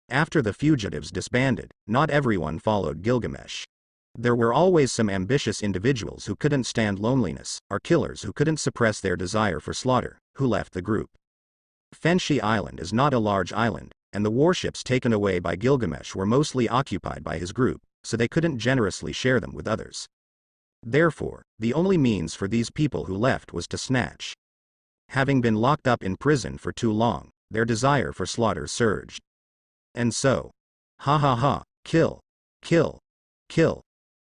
After the fugitives disbanded, not everyone followed Gilgamesh. There were always some ambitious individuals who couldn't stand loneliness, or killers who couldn't suppress their desire for slaughter, who left the group. Fenshi Island is not a large island, and the warships taken away by Gilgamesh were mostly occupied by his group, so they couldn't generously share them with others. Therefore, the only means for these people who left was to snatch. Having been locked up in prison for too long, their desire for slaughter surged. And so, ha ha ha, kill, kill, kill.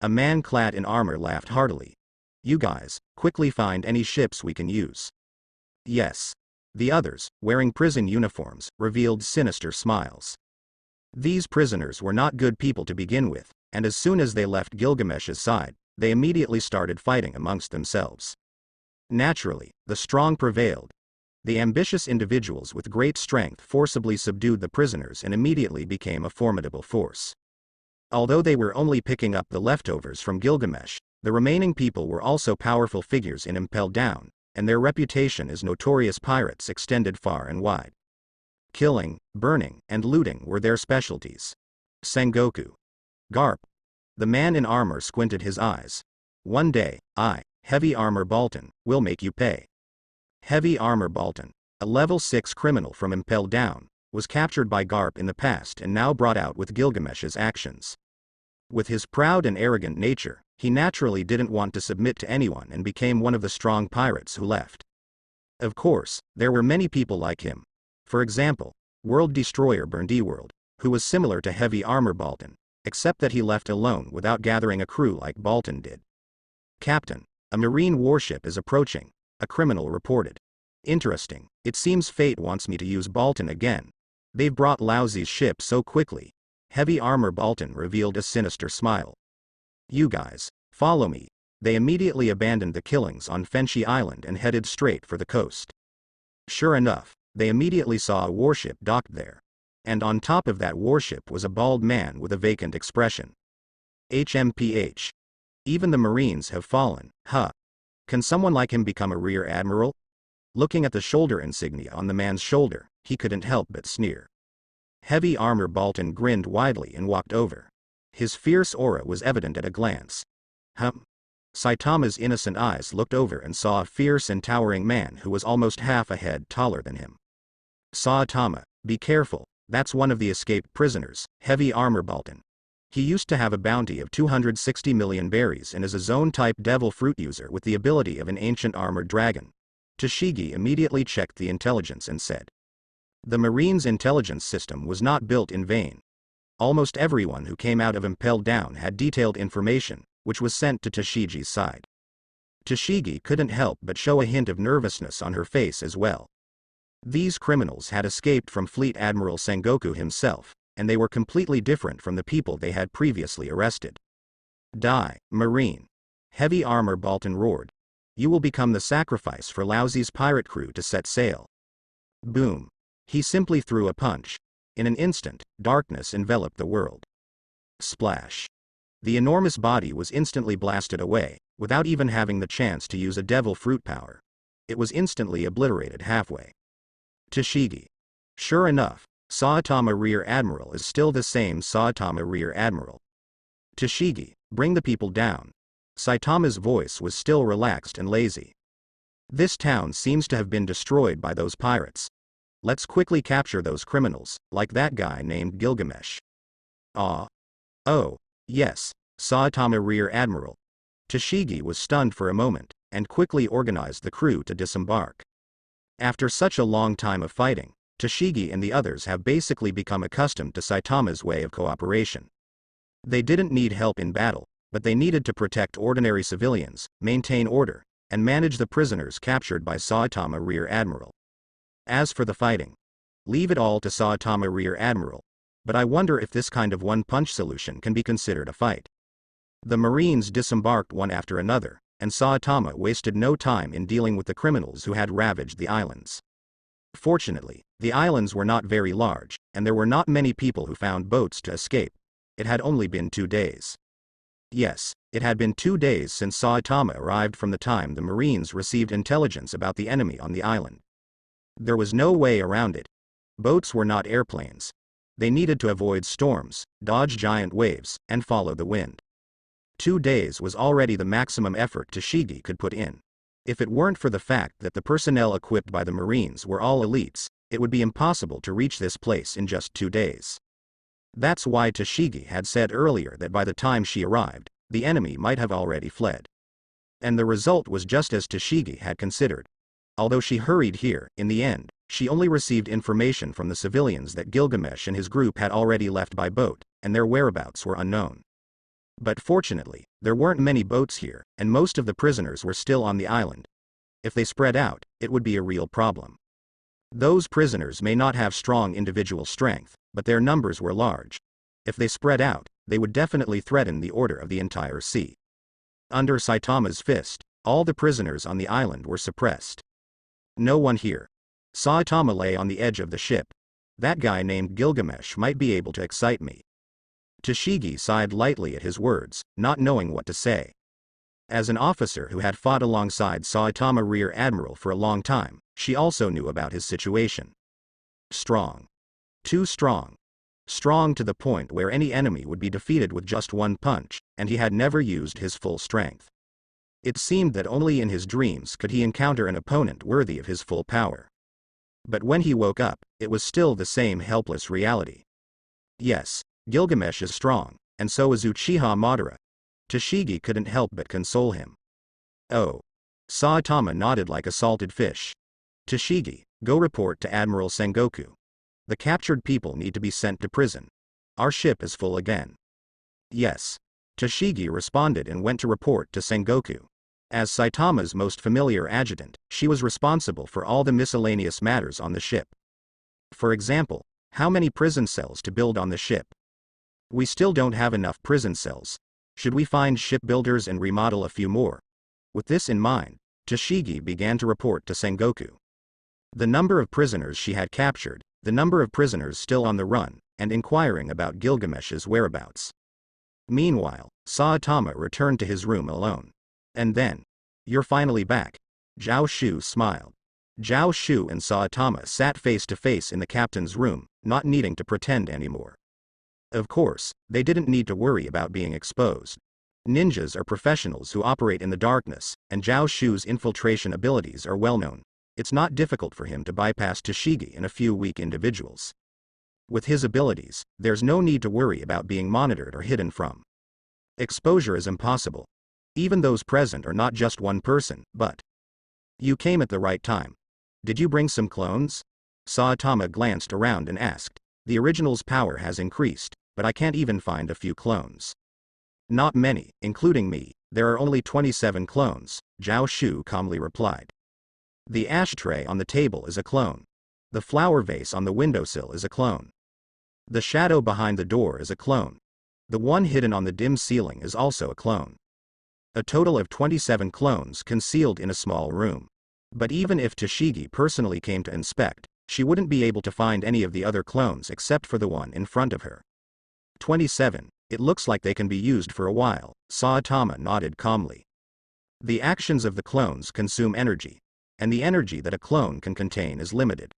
A man clad in armor laughed heartily. You guys, quickly find any ships we can use. Yes. The others, wearing prison uniforms, revealed sinister smiles. These prisoners were not good people to begin with, and as soon as they left Gilgamesh's side, they immediately started fighting amongst themselves. Naturally, the strong prevailed. The ambitious individuals with great strength forcibly subdued the prisoners and immediately became a formidable force. Although they were only picking up the leftovers from Gilgamesh, the remaining people were also powerful figures in Impel Down, and their reputation as notorious pirates extended far and wide. Killing, burning, and looting were their specialties. Sengoku. Garp. The man in armor squinted his eyes. One day, Heavy Armor Bolton, will make you pay. Heavy Armor Bolton, a level 6 criminal from Impel Down, was captured by Garp in the past and now brought out with Gilgamesh's actions. With his proud and arrogant nature, he naturally didn't want to submit to anyone and became one of the strong pirates who left. Of course, there were many people like him. For example, World Destroyer Burndyworld, who was similar to Heavy Armor Bolton, except that he left alone without gathering a crew like Bolton did. Captain, a marine warship is approaching, a criminal reported. Interesting, it seems fate wants me to use Bolton again. They've brought Lousie's ship so quickly. Heavy Armor Bolton revealed a sinister smile. You guys, follow me. They immediately abandoned the killings on Fenshi Island and headed straight for the coast. Sure enough, they immediately saw a warship docked there. And on top of that warship was a bald man with a vacant expression. HMPH. Even the Marines have fallen, huh? Can someone like him become a rear admiral? Looking at the shoulder insignia on the man's shoulder, he couldn't help but sneer. Heavy Armor Bolton grinned widely and walked over. His fierce aura was evident at a glance. Saitama's innocent eyes looked over and saw a fierce and towering man who was almost half a head taller than him. Saitama, be careful, that's one of the escaped prisoners, Heavy Armor Bolton. He used to have a bounty of 260 million berries and is a zone-type devil fruit user with the ability of an ancient armored dragon. Toshigi immediately checked the intelligence and said. The Marines' intelligence system was not built in vain. Almost everyone who came out of Impel Down had detailed information, which was sent to Toshigi's side. Toshigi couldn't help but show a hint of nervousness on her face as well. These criminals had escaped from Fleet Admiral Sengoku himself, and they were completely different from the people they had previously arrested. Die, Marine. Heavy Armor Bolton roared. You will become the sacrifice for Lousie's pirate crew to set sail. Boom. He simply threw a punch. In an instant, darkness enveloped the world. Splash. The enormous body was instantly blasted away, without even having the chance to use a devil fruit power. It was instantly obliterated halfway. Toshigi. Sure enough, Saitama Rear Admiral is still the same Saitama Rear Admiral. Toshigi, bring the people down. Saitama's voice was still relaxed and lazy. This town seems to have been destroyed by those pirates. Let's quickly capture those criminals, like that guy named Gilgamesh. Oh, yes, Saitama Rear Admiral. Toshigi was stunned for a moment, and quickly organized the crew to disembark. After such a long time of fighting, Toshigi and the others have basically become accustomed to Saitama's way of cooperation. They didn't need help in battle, but they needed to protect ordinary civilians, maintain order, and manage the prisoners captured by Saitama Rear Admiral. As for the fighting, leave it all to Saitama Rear Admiral, but I wonder if this kind of one-punch solution can be considered a fight. The Marines disembarked one after another, and Saitama wasted no time in dealing with the criminals who had ravaged the islands. Fortunately, the islands were not very large, and there were not many people who found boats to escape. It had only been 2 days. Yes, it had been 2 days since Saitama arrived from the time the Marines received intelligence about the enemy on the island. There was no way around it. Boats were not airplanes. They needed to avoid storms, dodge giant waves, and follow the wind. 2 days was already the maximum effort Toshigi could put in. If it weren't for the fact that the personnel equipped by the Marines were all elites, it would be impossible to reach this place in just 2 days. That's why Toshigi had said earlier that by the time she arrived, the enemy might have already fled. And the result was just as Toshigi had considered. Although she hurried here, in the end, she only received information from the civilians that Gilgamesh and his group had already left by boat, and their whereabouts were unknown. But fortunately, there weren't many boats here, and most of the prisoners were still on the island. If they spread out, it would be a real problem. Those prisoners may not have strong individual strength, but their numbers were large. If they spread out, they would definitely threaten the order of the entire sea. Under Saitama's fist, all the prisoners on the island were suppressed. No one here. Saitama lay on the edge of the ship. That guy named Gilgamesh might be able to excite me. Toshigi sighed lightly at his words, not knowing what to say. As an officer who had fought alongside Saitama Rear Admiral for a long time, she also knew about his situation. Strong. Too strong. Strong to the point where any enemy would be defeated with just one punch, and he had never used his full strength. It seemed that only in his dreams could he encounter an opponent worthy of his full power. But when he woke up, it was still the same helpless reality. Yes, Gilgamesh is strong, and so is Uchiha Madara. Toshigi couldn't help but console him. Oh. Saitama nodded like a salted fish. Toshigi, go report to Admiral Sengoku. The captured people need to be sent to prison. Our ship is full again. Yes. Toshigi responded and went to report to Sengoku. As Saitama's most familiar adjutant, she was responsible for all the miscellaneous matters on the ship. For example, how many prison cells to build on the ship? We still don't have enough prison cells. Should we find shipbuilders and remodel a few more? With this in mind, Toshigi began to report to Sengoku. The number of prisoners she had captured, the number of prisoners still on the run, and inquiring about Gilgamesh's whereabouts. Meanwhile, Saitama returned to his room alone. And then, you're finally back. Zhao Shu smiled. Zhao Shu and Saitama sat face to face in the captain's room, not needing to pretend anymore. Of course, they didn't need to worry about being exposed. Ninjas are professionals who operate in the darkness, and Zhao Shu's infiltration abilities are well known. It's not difficult for him to bypass Toshigi and a few weak individuals. With his abilities, there's no need to worry about being monitored or hidden from. Exposure is impossible. Even those present are not just one person, but... You came at the right time. Did you bring some clones? Saitama glanced around and asked. The original's power has increased, but I can't even find a few clones. Not many, including me. There are only 27 clones, Zhao Shu calmly replied. The ashtray on the table is a clone. The flower vase on the windowsill is a clone. The shadow behind the door is a clone. The one hidden on the dim ceiling is also a clone. A total of 27 clones concealed in a small room. But even if Toshigi personally came to inspect, she wouldn't be able to find any of the other clones except for the one in front of her. 27, it looks like they can be used for a while, Saitama nodded calmly. The actions of the clones consume energy, and the energy that a clone can contain is limited.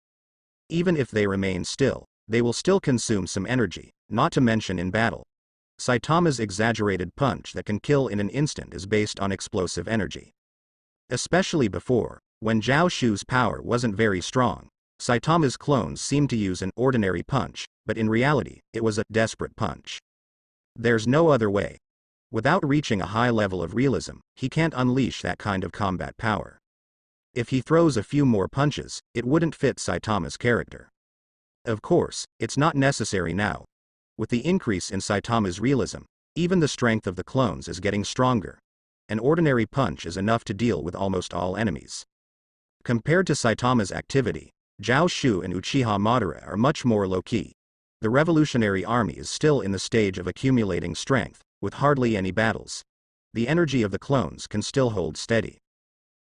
Even if they remain still, they will still consume some energy, not to mention in battle. Saitama's exaggerated punch that can kill in an instant is based on explosive energy. Especially before, when Zhao Shu's power wasn't very strong, Saitama's clones seemed to use an ordinary punch, but in reality, it was a desperate punch. There's no other way. Without reaching a high level of realism, he can't unleash that kind of combat power. If he throws a few more punches, it wouldn't fit Saitama's character. Of course, it's not necessary now. With the increase in Saitama's realism, even the strength of the clones is getting stronger. An ordinary punch is enough to deal with almost all enemies. Compared to Saitama's activity, Zhao Shu and Uchiha Madara are much more low-key. The revolutionary army is still in the stage of accumulating strength, with hardly any battles. The energy of the clones can still hold steady.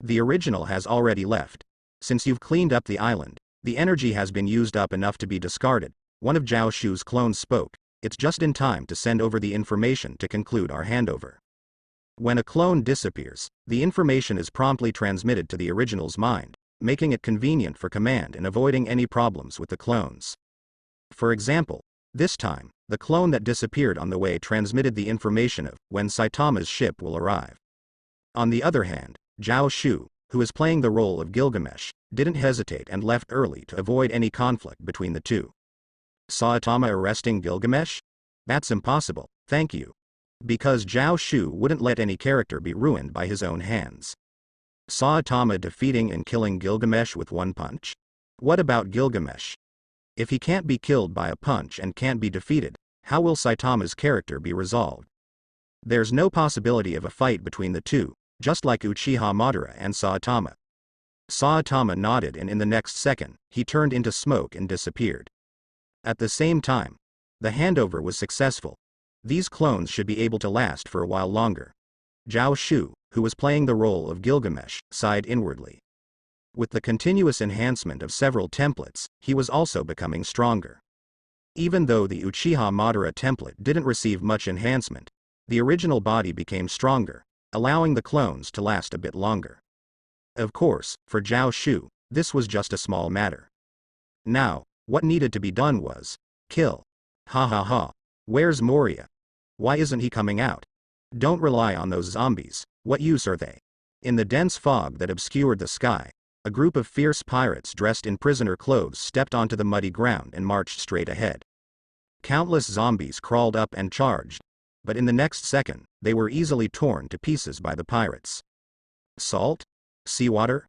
The original has already left. Since you've cleaned up the island, the energy has been used up enough to be discarded. One of Zhao Shu's clones spoke. It's just in time to send over the information to conclude our handover. When a clone disappears, the information is promptly transmitted to the original's mind, making it convenient for command and avoiding any problems with the clones. For example, This time, the clone that disappeared on the way transmitted the information of when Saitama's ship will arrive. On the other hand, Zhao Shu, who is playing the role of Gilgamesh, didn't hesitate and left early to avoid any conflict between the two. Saitama arresting Gilgamesh? That's impossible, thank you. Because Zhao Shu wouldn't let any character be ruined by his own hands. Saitama defeating and killing Gilgamesh with one punch? What about Gilgamesh? If he can't be killed by a punch and can't be defeated, how will Saitama's character be resolved? There's no possibility of a fight between the two, just like Uchiha Madara and Saitama. Saitama nodded, and in the next second, he turned into smoke and disappeared. At the same time, the handover was successful. These clones should be able to last for a while longer. Zhao Shu, who was playing the role of Gilgamesh, sighed inwardly. With the continuous enhancement of several templates, he was also becoming stronger. Even though the Uchiha Madara template didn't receive much enhancement, the original body became stronger, allowing the clones to last a bit longer. Of course, for Zhao Shu, this was just a small matter. Now, what needed to be done was kill. Ha ha ha. Where's Moria? Why isn't he coming out? Don't rely on those zombies, what use are they? In the dense fog that obscured the sky, a group of fierce pirates dressed in prisoner clothes stepped onto the muddy ground and marched straight ahead. Countless zombies crawled up and charged, but in the next second, they were easily torn to pieces by the pirates. Salt? Seawater?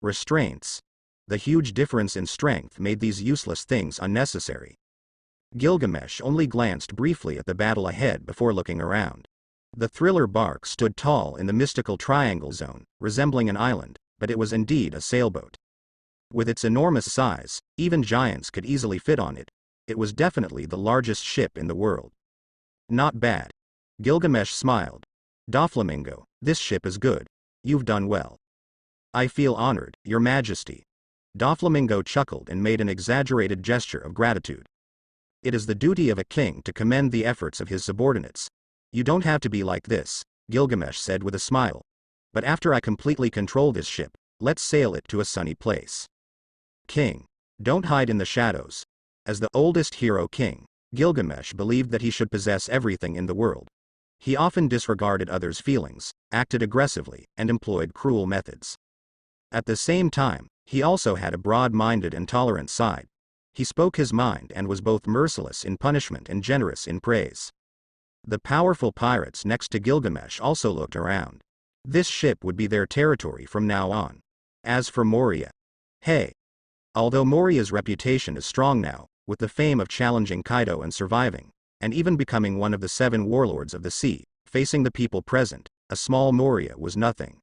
Restraints? The huge difference in strength made these useless things unnecessary. Gilgamesh only glanced briefly at the battle ahead before looking around. The thriller bark stood tall in the mystical triangle zone, resembling an island, but it was indeed a sailboat. With its enormous size, even giants could easily fit on it. It was definitely the largest ship in the world. Not bad. Gilgamesh smiled. Doflamingo, this ship is good. You've done well. I feel honored, Your Majesty. Doflamingo chuckled and made an exaggerated gesture of gratitude. It is the duty of a king to commend the efforts of his subordinates. You don't have to be like this, Gilgamesh said with a smile. But after I completely control this ship, let's sail it to a sunny place. King, don't hide in the shadows. As the oldest hero king, Gilgamesh believed that he should possess everything in the world. He often disregarded others' feelings, acted aggressively, and employed cruel methods. At the same time, he also had a broad-minded and tolerant side. He spoke his mind and was both merciless in punishment and generous in praise. The powerful pirates next to Gilgamesh also looked around. This ship would be their territory from now on. As for Moria, hey. Although Moria's reputation is strong now, with the fame of challenging Kaido and surviving, and even becoming one of the 7 warlords of the sea, facing the people present, a small Moria was nothing.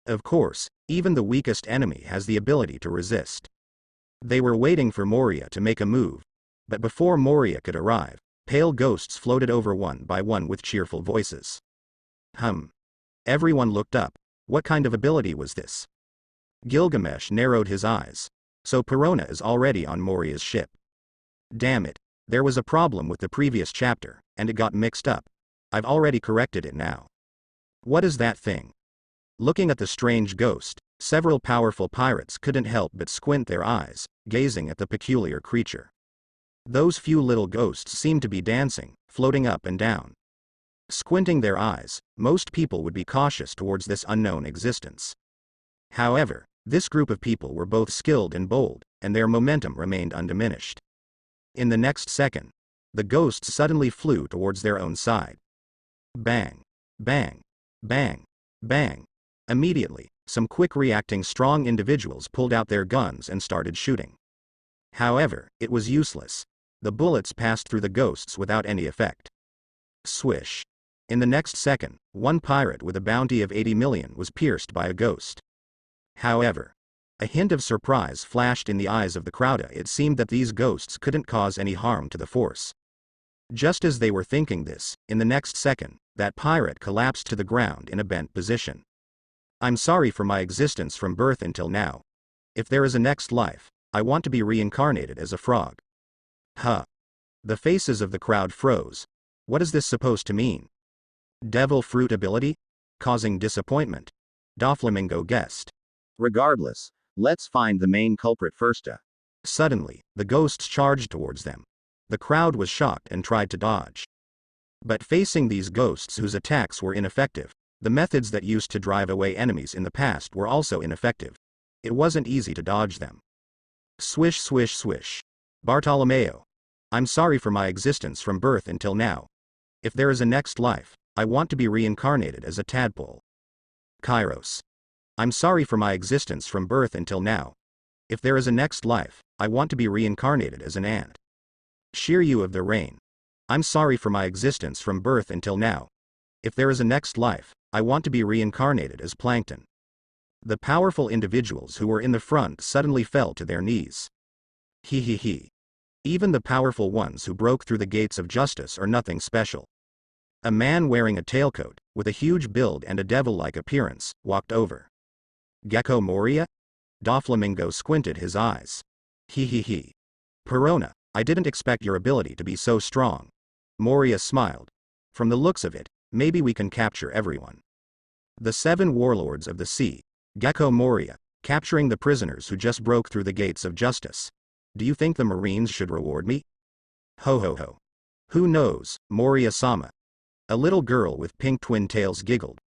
Of course, even the weakest enemy has the ability to resist. They were waiting for Moria to make a move, but before Moria could arrive, pale ghosts floated over one by one with cheerful voices. Everyone looked up. What kind of ability was this? Gilgamesh narrowed his eyes. So Perona is already on Moria's ship. Damn it, there was a problem with the previous chapter, and it got mixed up. I've already corrected it now. What is that thing? Looking at the strange ghost, several powerful pirates couldn't help but squint their eyes, gazing at the peculiar creature. Those few little ghosts seemed to be dancing, floating up and down. Squinting their eyes, most people would be cautious towards this unknown existence. However, this group of people were both skilled and bold, and their momentum remained undiminished. In the next second, the ghosts suddenly flew towards their own side. Bang! Bang! Bang! Bang! Immediately, some quick-reacting strong individuals pulled out their guns and started shooting. However, it was useless. The bullets passed through the ghosts without any effect. Swish! In the next second, one pirate with a bounty of 80 million was pierced by a ghost. However, a hint of surprise flashed in the eyes of the crowd. It seemed that these ghosts couldn't cause any harm to the force. Just as they were thinking this, in the next second, that pirate collapsed to the ground in a bent position. I'm sorry for my existence from birth until now. If there is a next life, I want to be reincarnated as a frog. Huh. The faces of the crowd froze. What is this supposed to mean? Devil fruit ability? Causing disappointment? Doflamingo guessed. Regardless, let's find the main culprit first. Suddenly, the ghosts charged towards them. The crowd was shocked and tried to dodge. But facing these ghosts whose attacks were ineffective, the methods that used to drive away enemies in the past were also ineffective. It wasn't easy to dodge them. Swish swish swish. Bartolomeo. I'm sorry for my existence from birth until now. If there is a next life, I want to be reincarnated as a tadpole. Kairos. I'm sorry for my existence from birth until now. If there is a next life, I want to be reincarnated as an ant. Shiryu of the Rain. I'm sorry for my existence from birth until now. If there is a next life, I want to be reincarnated as plankton. The powerful individuals who were in the front suddenly fell to their knees. He. Even the powerful ones who broke through the gates of justice are nothing special. A man wearing a tailcoat, with a huge build and a devil-like appearance, walked over. Gecko Moria? Doflamingo squinted his eyes. He. Perona, I didn't expect your ability to be so strong. Moria smiled. From the looks of it, maybe we can capture everyone. The 7 warlords of the sea. Gecko Moria, capturing the prisoners who just broke through the gates of justice. Do you think the Marines should reward me? Ho. Who knows, Moria-sama. A little girl with pink twin tails giggled.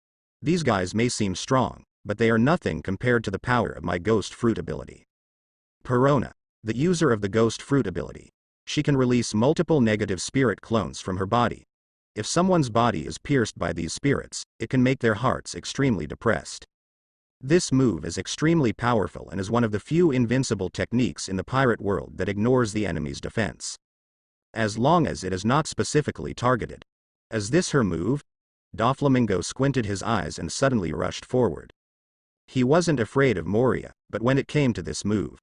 These guys may seem strong, but they are nothing compared to the power of my ghost fruit ability. Perona, the user of the ghost fruit ability. She can release multiple negative spirit clones from her body. If someone's body is pierced by these spirits, it can make their hearts extremely depressed. This move is extremely powerful and is one of the few invincible techniques in the pirate world that ignores the enemy's defense. As long as it is not specifically targeted. Is this her move? Doflamingo squinted his eyes and suddenly rushed forward. He wasn't afraid of Moria, but when it came to this move,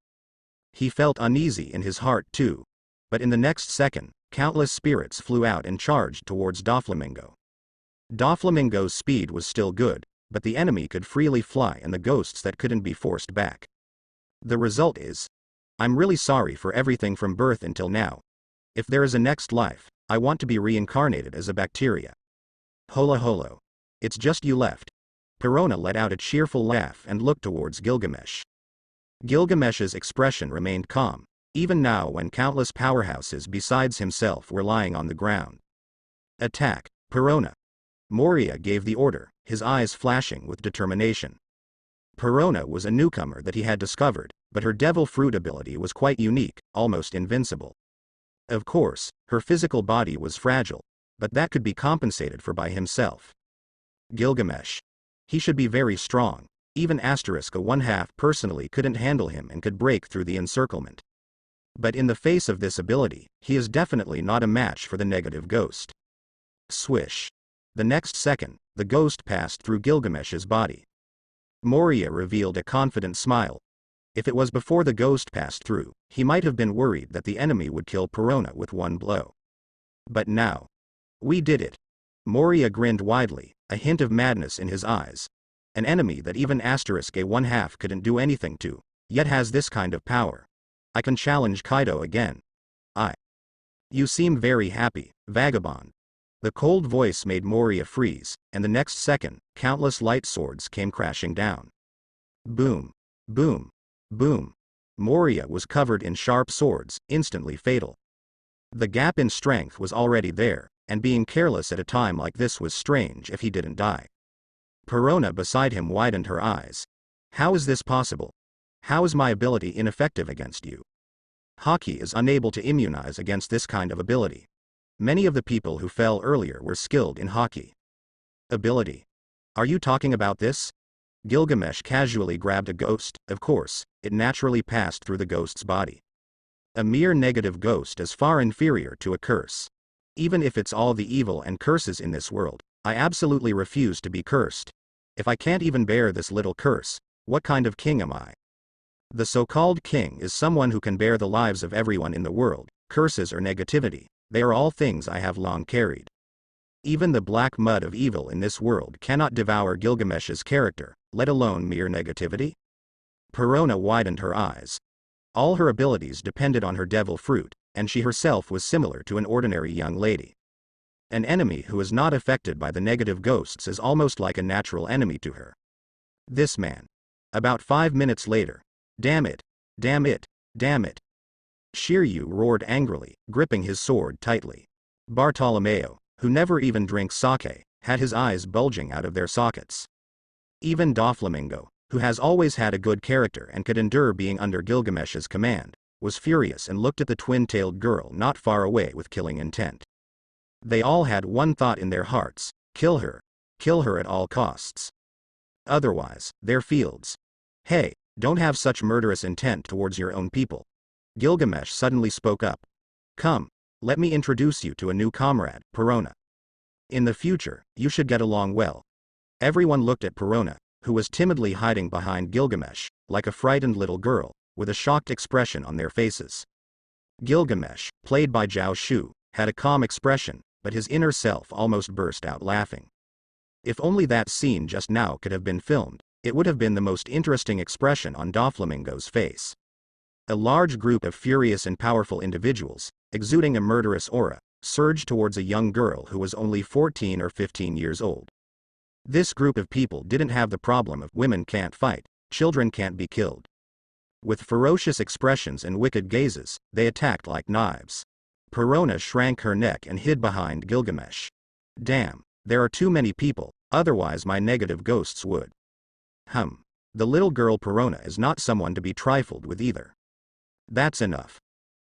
he felt uneasy in his heart too. But in the next second, countless spirits flew out and charged towards Doflamingo. Doflamingo's speed was still good, but the enemy could freely fly and the ghosts that couldn't be forced back. The result is, I'm really sorry for everything from birth until now. If there is a next life, I want to be reincarnated as a bacteria. Holo. It's just you left. Perona let out a cheerful laugh and looked towards Gilgamesh. Gilgamesh's expression remained calm, even now when countless powerhouses besides himself were lying on the ground. Attack, Perona. Moria gave the order, his eyes flashing with determination. Perona was a newcomer that he had discovered, but her devil fruit ability was quite unique, almost invincible. Of course, her physical body was fragile, but that could be compensated for by himself. Gilgamesh. He should be very strong, even Asterisk a 1/2 personally couldn't handle him and could break through the encirclement. But in the face of this ability, he is definitely not a match for the negative ghost. Swish. The next second, the ghost passed through Gilgamesh's body. Moria revealed a confident smile. If it was before the ghost passed through, he might have been worried that the enemy would kill Perona with one blow. But now. We did it. Moria grinned widely, a hint of madness in his eyes. An enemy that even Asterisk a 1/2 couldn't do anything to, yet has this kind of power. I can challenge Kaido again. You seem very happy, vagabond. The cold voice made Moria freeze, and the next second, countless light swords came crashing down. Boom. Boom. Boom. Moria was covered in sharp swords, instantly fatal. The gap in strength was already there, and being careless at a time like this was strange if he didn't die. Perona beside him widened her eyes. How is this possible? How is my ability ineffective against you? Haki is unable to immunize against this kind of ability. Many of the people who fell earlier were skilled in Haki. Ability. Are you talking about this? Gilgamesh casually grabbed a ghost. Of course, it naturally passed through the ghost's body. A mere negative ghost is far inferior to a curse. Even if it's all the evil and curses in this world, I absolutely refuse to be cursed. If I can't even bear this little curse, what kind of king am I? The so-called king is someone who can bear the lives of everyone in the world, curses or negativity, they are all things I have long carried. Even the black mud of evil in this world cannot devour Gilgamesh's character, let alone mere negativity. Perona widened her eyes. All her abilities depended on her devil fruit, and she herself was similar to an ordinary young lady. An enemy who is not affected by the negative ghosts is almost like a natural enemy to her. This man. About 5 minutes later. Damn it. Damn it. Damn it. Shiryu roared angrily, gripping his sword tightly. Bartolomeo, who never even drinks sake, had his eyes bulging out of their sockets. Even Doflamingo, who has always had a good character and could endure being under Gilgamesh's command, was furious and looked at the twin-tailed girl not far away with killing intent. They all had one thought in their hearts: kill her at all costs. Otherwise, their fields. Hey, don't have such murderous intent towards your own people. Gilgamesh suddenly spoke up. Come, let me introduce you to a new comrade, Perona. In the future, you should get along well. Everyone looked at Perona, who was timidly hiding behind Gilgamesh, like a frightened little girl, with a shocked expression on their faces. Gilgamesh, played by Zhao Shu, had a calm expression, but his inner self almost burst out laughing. If only that scene just now could have been filmed, it would have been the most interesting expression on Doflamingo's face. A large group of furious and powerful individuals, exuding a murderous aura, surged towards a young girl who was only 14 or 15 years old. This group of people didn't have the problem of women can't fight, children can't be killed. With ferocious expressions and wicked gazes, they attacked like knives. Perona shrank her neck and hid behind Gilgamesh. Damn, there are too many people, otherwise my negative ghosts would. The little girl Perona is not someone to be trifled with either. That's enough.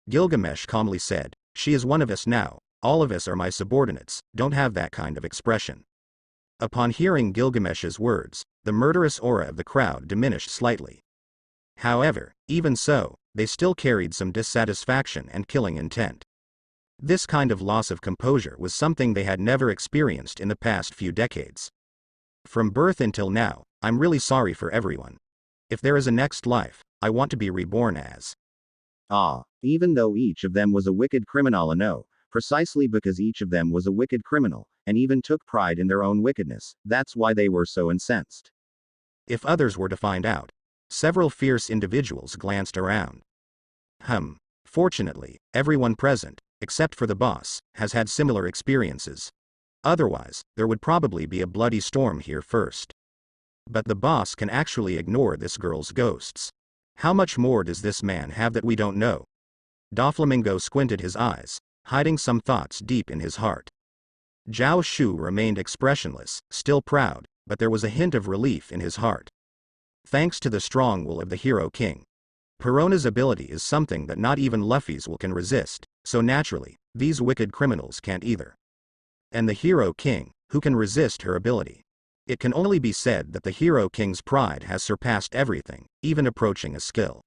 Gilgamesh calmly said, she is one of us now, all of us are my subordinates, don't have that kind of expression. Upon hearing Gilgamesh's words, the murderous aura of the crowd diminished slightly. However, even so, they still carried some dissatisfaction and killing intent. This kind of loss of composure was something they had never experienced in the past few decades. From birth until now, I'm really sorry for everyone. If there is a next life, I want to be reborn as. Even though each of them was a wicked criminal, no, precisely because each of them was a wicked criminal, and even took pride in their own wickedness, that's why they were so incensed. If others were to find out. Several fierce individuals glanced around. Fortunately, everyone present, except for the boss, has had similar experiences. Otherwise, there would probably be a bloody storm here first. But the boss can actually ignore this girl's ghosts. How much more does this man have that we don't know? Doflamingo squinted his eyes, hiding some thoughts deep in his heart. Zhao Shu remained expressionless, still proud, but there was a hint of relief in his heart. Thanks to the strong will of the Hero King. Perona's ability is something that not even Luffy's will can resist, so naturally, these wicked criminals can't either. And the Hero King, who can resist her ability? It can only be said that the Hero King's pride has surpassed everything, even approaching a skill.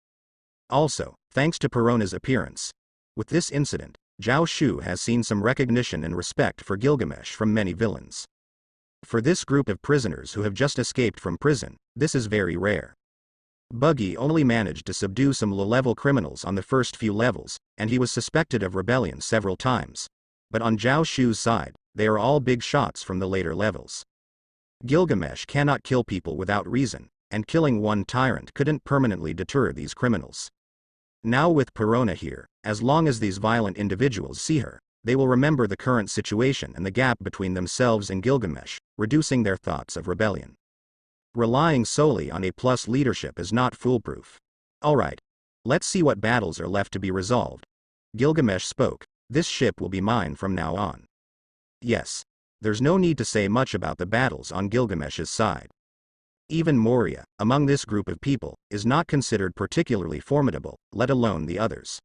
Also, thanks to Perona's appearance. With this incident, Zhao Shu has seen some recognition and respect for Gilgamesh from many villains. For this group of prisoners who have just escaped from prison, this is very rare. Buggy only managed to subdue some low-level criminals on the first few levels, and he was suspected of rebellion several times. But on Zhao Shu's side, they are all big shots from the later levels. Gilgamesh cannot kill people without reason, and killing one tyrant couldn't permanently deter these criminals. Now with Perona here, as long as these violent individuals see her, they will remember the current situation and the gap between themselves and Gilgamesh, reducing their thoughts of rebellion. Relying solely on A+ leadership is not foolproof. Alright. Let's see what battles are left to be resolved. Gilgamesh spoke, this ship will be mine from now on. Yes. There's no need to say much about the battles on Gilgamesh's side. Even Moria, among this group of people, is not considered particularly formidable, let alone the others.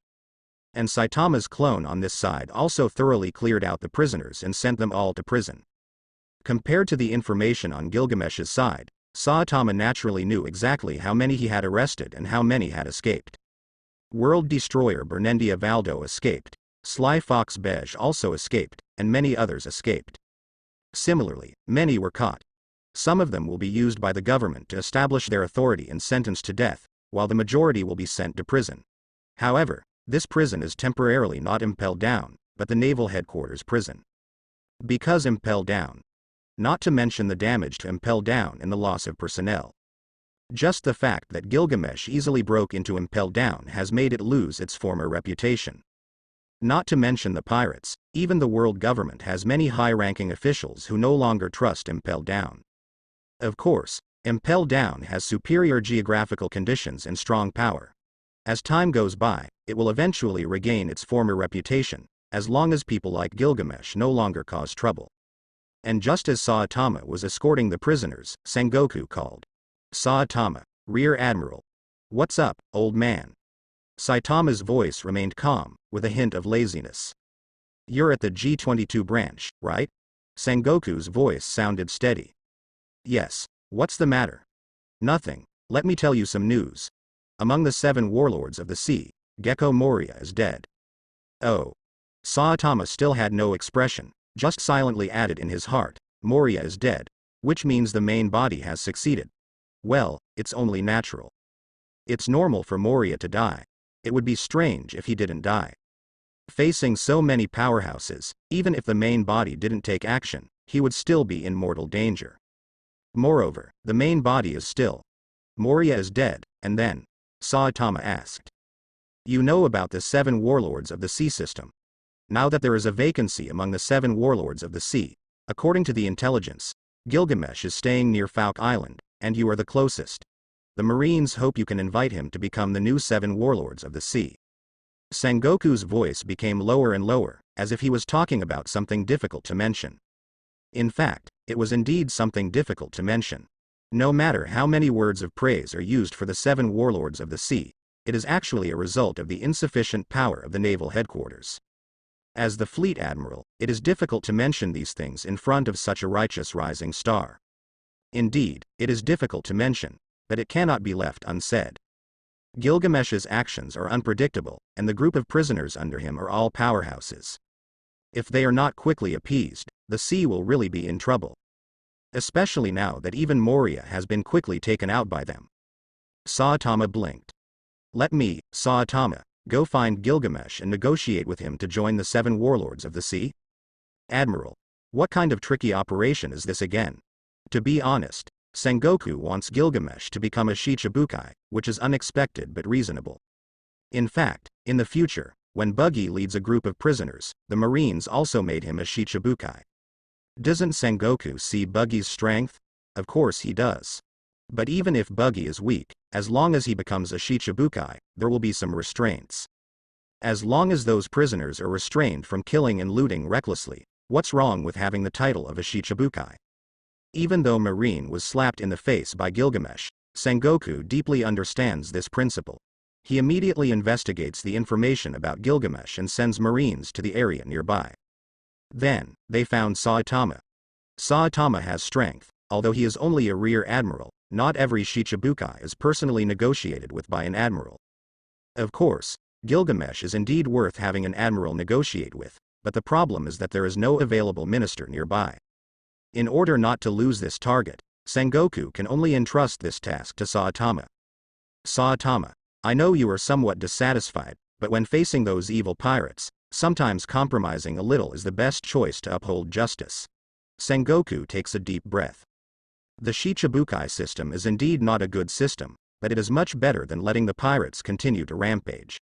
And Saitama's clone on this side also thoroughly cleared out the prisoners and sent them all to prison. Compared to the information on Gilgamesh's side, Saitama naturally knew exactly how many he had arrested and how many had escaped. World Destroyer Bernendia Valdo escaped, Sly Fox Bej also escaped, and many others escaped. Similarly, many were caught. Some of them will be used by the government to establish their authority and sentenced to death, while the majority will be sent to prison. However, this prison is temporarily not impelled down, but the naval headquarters prison. Because impelled down. Not to mention the damage to impel down and the loss of personnel. Just the fact that Gilgamesh easily broke into impel down has made it lose its former reputation. Not to mention the pirates, even the world government has many high-ranking officials who no longer trust impel down. Of course, impel down has superior geographical conditions and strong power. As time goes by, it will eventually regain its former reputation, as long as people like Gilgamesh no longer cause trouble. And just as Saitama was escorting the prisoners, Sengoku called. Saitama, Rear Admiral. What's up, old man? Saitama's voice remained calm, with a hint of laziness. You're at the G22 branch, right? Sengoku's voice sounded steady. Yes, what's the matter? Nothing, let me tell you some news. Among the 7 warlords of the sea, Gecko Moria is dead. Oh. Saitama still had no expression, just silently added in his heart, Moria is dead, which means the main body has succeeded. Well, it's only natural. It's normal for Moria to die. It would be strange if he didn't die. Facing so many powerhouses, even if the main body didn't take action, he would still be in mortal danger. Moreover, the main body is still. Moria is dead, and then? Saitama asked. You know about the 7 warlords of the sea system. Now that there is a vacancy among the 7 warlords of the sea, according to the intelligence, Gilgamesh is staying near Falk Island, and you are the closest. The Marines hope you can invite him to become the new 7 warlords of the sea. Sengoku's voice became lower and lower, as if he was talking about something difficult to mention. In fact, it was indeed something difficult to mention. No matter how many words of praise are used for the 7 warlords of the sea, it is actually a result of the insufficient power of the naval headquarters. As the fleet admiral, it is difficult to mention these things in front of such a righteous rising star. Indeed, it is difficult to mention, but it cannot be left unsaid. Gilgamesh's actions are unpredictable, and the group of prisoners under him are all powerhouses. If they are not quickly appeased, the sea will really be in trouble. Especially now that even Moria has been quickly taken out by them. Saitama blinked. Let me, Saitama, go find Gilgamesh and negotiate with him to join the 7 warlords of the sea? Admiral, what kind of tricky operation is this again? To be honest, Sengoku wants Gilgamesh to become a Shichibukai, which is unexpected but reasonable. In fact, in the future, when Buggy leads a group of prisoners, the Marines also made him a Shichibukai. Doesn't Sengoku see Buggy's strength? Of course he does. But even if Buggy is weak, as long as he becomes a Shichibukai, there will be some restraints. As long as those prisoners are restrained from killing and looting recklessly, what's wrong with having the title of a Shichibukai? Even though Marine was slapped in the face by Gilgamesh, Sengoku deeply understands this principle. He immediately investigates the information about Gilgamesh and sends Marines to the area nearby. Then, they found Saitama. Saitama has strength, although he is only a rear admiral. Not every Shichibukai is personally negotiated with by an admiral. Of course, Gilgamesh is indeed worth having an admiral negotiate with, but the problem is that there is no available minister nearby. In order not to lose this target, Sengoku can only entrust this task to Saitama. Saitama, I know you are somewhat dissatisfied, but when facing those evil pirates, sometimes compromising a little is the best choice to uphold justice. Sengoku takes a deep breath. The Shichibukai system is indeed not a good system, but it is much better than letting the pirates continue to rampage.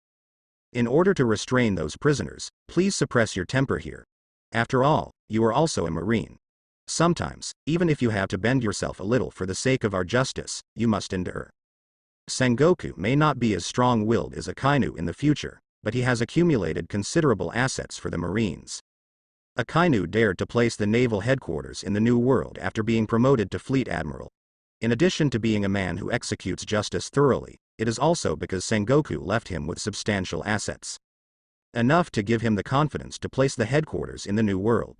In order to restrain those prisoners, please suppress your temper here. After all, you are also a Marine. Sometimes, even if you have to bend yourself a little for the sake of our justice, you must endure. Sengoku may not be as strong-willed as Akainu in the future, but he has accumulated considerable assets for the Marines. Akainu dared to place the naval headquarters in the New World after being promoted to Fleet Admiral. In addition to being a man who executes justice thoroughly, it is also because Sengoku left him with substantial assets. Enough to give him the confidence to place the headquarters in the New World.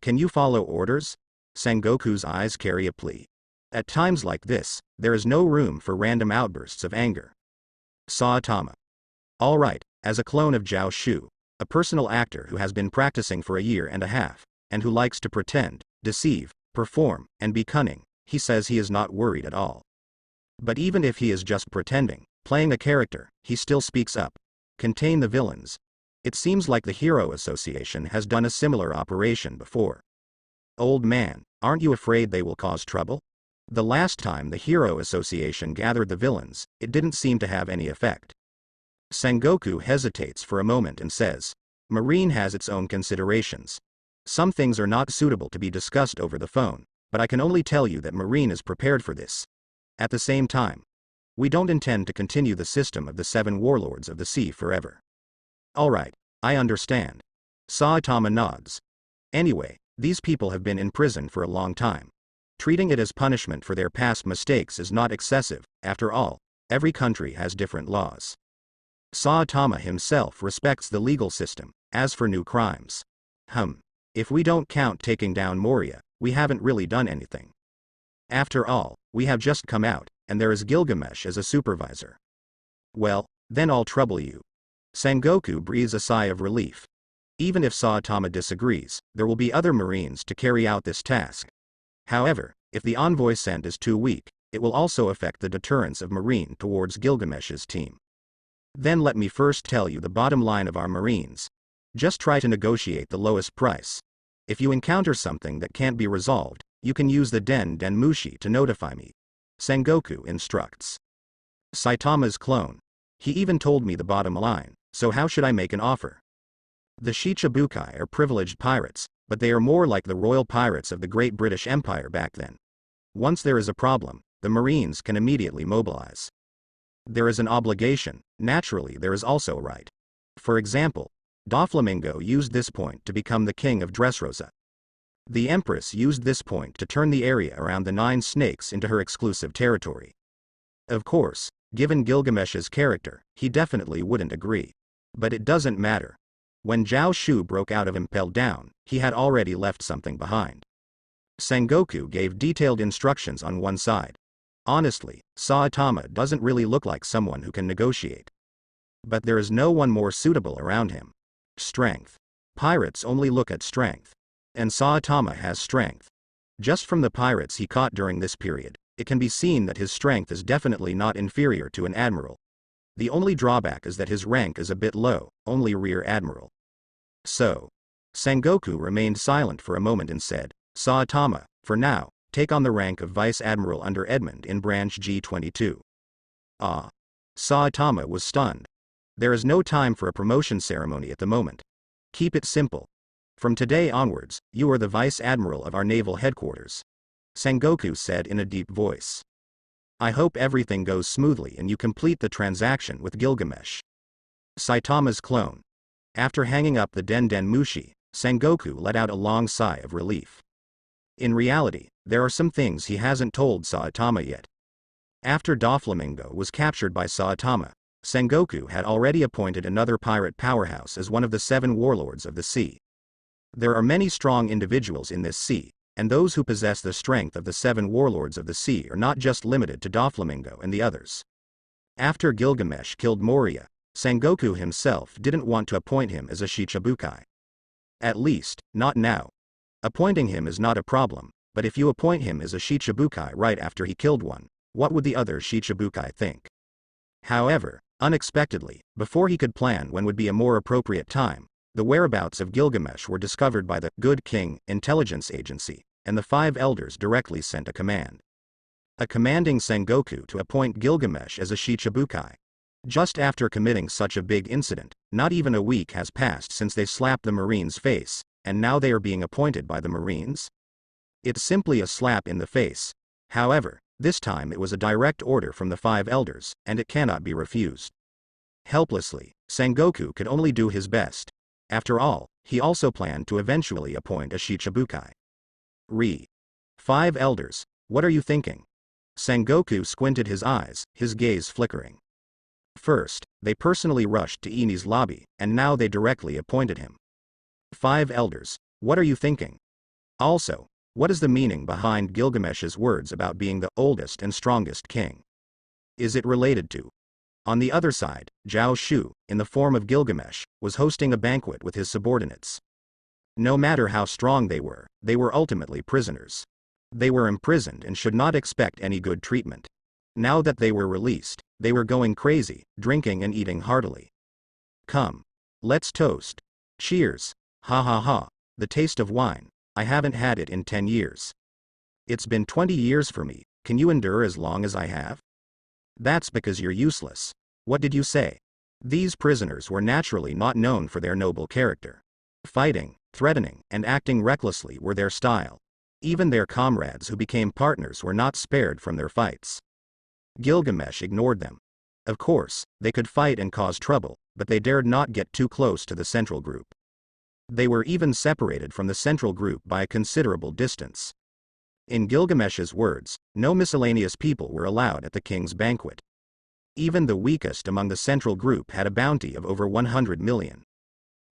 Can you follow orders? Sengoku's eyes carry a plea. At times like this, there is no room for random outbursts of anger. Saitama. All right, as a clone of Zhao Shu, a personal actor who has been practicing for a year and a half, and who likes to pretend, deceive, perform, and be cunning, he says he is not worried at all. But even if he is just pretending, playing a character, he still speaks up. Contain the villains. It seems like the Hero Association has done a similar operation before. Old man, aren't you afraid they will cause trouble? The last time the Hero Association gathered the villains, it didn't seem to have any effect. Sengoku hesitates for a moment and says, Marine has its own considerations. Some things are not suitable to be discussed over the phone, but I can only tell you that Marine is prepared for this. At the same time, We don't intend to continue the system of the 7 warlords of the sea forever. Alright, I understand. Saitama nods. Anyway, these people have been in prison for a long time. Treating it as punishment for their past mistakes is not excessive. After all, every country has different laws. Saitama himself respects the legal system. As for new crimes, if we don't count taking down Moria, we haven't really done anything. After all, we have just come out, and there is Gilgamesh as a supervisor. Well, then I'll trouble you. Sengoku breathes a sigh of relief. Even if Saitama disagrees, there will be other marines to carry out this task. However, if the envoy sent is too weak, it will also affect the deterrence of marine towards Gilgamesh's team. Then let me first tell you the bottom line of our marines. Just try to negotiate the lowest price. If you encounter something that can't be resolved, you can use the Den-mushi to notify me. Sengoku instructs. Saitama's clone. He even told me the bottom line, so how should I make an offer? The Shichibukai are privileged pirates, but they are more like the royal pirates of the Great British Empire back then. Once there is a problem, the Marines can immediately mobilize. There is an obligation, naturally there is also a right. For example, Doflamingo used this point to become the king of Dressrosa. The Empress used this point to turn the area around the 9 snakes into her exclusive territory. Of course, given Gilgamesh's character, he definitely wouldn't agree. But it doesn't matter. When Zhao Shu broke out of Impel Down, he had already left something behind. Sengoku gave detailed instructions on one side. Honestly, Saitama doesn't really look like someone who can negotiate. But there is no one more suitable around him. Strength. Pirates only look at strength. And Saitama has strength. Just from the pirates he caught during this period, it can be seen that his strength is definitely not inferior to an admiral. The only drawback is that his rank is a bit low, only rear admiral. So, Sengoku remained silent for a moment and said, Saitama, for now, take on the rank of vice admiral under Edmund in branch G22. Ah. Saitama was stunned. There is no time for a promotion ceremony at the moment. Keep it simple. From today onwards, you are the vice admiral of our naval headquarters. Sengoku said in a deep voice. I hope everything goes smoothly and you complete the transaction with Gilgamesh. Saitama's clone. After hanging up the Den-mushi, Sengoku let out a long sigh of relief. In reality, there are some things he hasn't told Saitama yet. After Doflamingo was captured by Saitama, Sengoku had already appointed another pirate powerhouse as one of the 7 warlords of the sea. There are many strong individuals in this sea, and those who possess the strength of the 7 warlords of the sea are not just limited to Doflamingo and the others. After Gilgamesh killed Moria, Sengoku himself didn't want to appoint him as a Shichibukai. At least, not now. Appointing him is not a problem, but if you appoint him as a Shichibukai right after he killed one, what would the other Shichibukai think? However, unexpectedly, before he could plan when would be a more appropriate time, the whereabouts of Gilgamesh were discovered by the Good King intelligence agency, and the 5 elders directly sent a command. Commanding Sengoku to appoint Gilgamesh as a Shichibukai. Just after committing such a big incident, not even a week has passed since they slapped the Marine's face, and now they are being appointed by the Marines? It's simply a slap in the face. However, this time it was a direct order from the 5 elders, and it cannot be refused. Helplessly, Sengoku could only do his best. After all, he also planned to eventually appoint a Shichibukai. 5 elders, what are you thinking? Sengoku squinted his eyes, his gaze flickering. First, they personally rushed to Ini's lobby, and now they directly appointed him. 5 elders, what are you thinking? Also, what is the meaning behind Gilgamesh's words about being the oldest and strongest king? Is it related to? On the other side, Zhao Shu, in the form of Gilgamesh, was hosting a banquet with his subordinates. No matter how strong they were ultimately prisoners. They were imprisoned and should not expect any good treatment. Now that they were released, they were going crazy, drinking and eating heartily. Come. Let's toast. Cheers. Ha ha ha, the taste of wine, I haven't had it in 10 years. It's been 20 years for me, can you endure as long as I have? That's because you're useless. What did you say? These prisoners were naturally not known for their noble character. Fighting, threatening, and acting recklessly were their style. Even their comrades who became partners were not spared from their fights. Gilgamesh ignored them. Of course, they could fight and cause trouble, but they dared not get too close to the central group. They were even separated from the central group by a considerable distance. In Gilgamesh's words, no miscellaneous people were allowed at the king's banquet. Even the weakest among the central group had a bounty of over 100 million.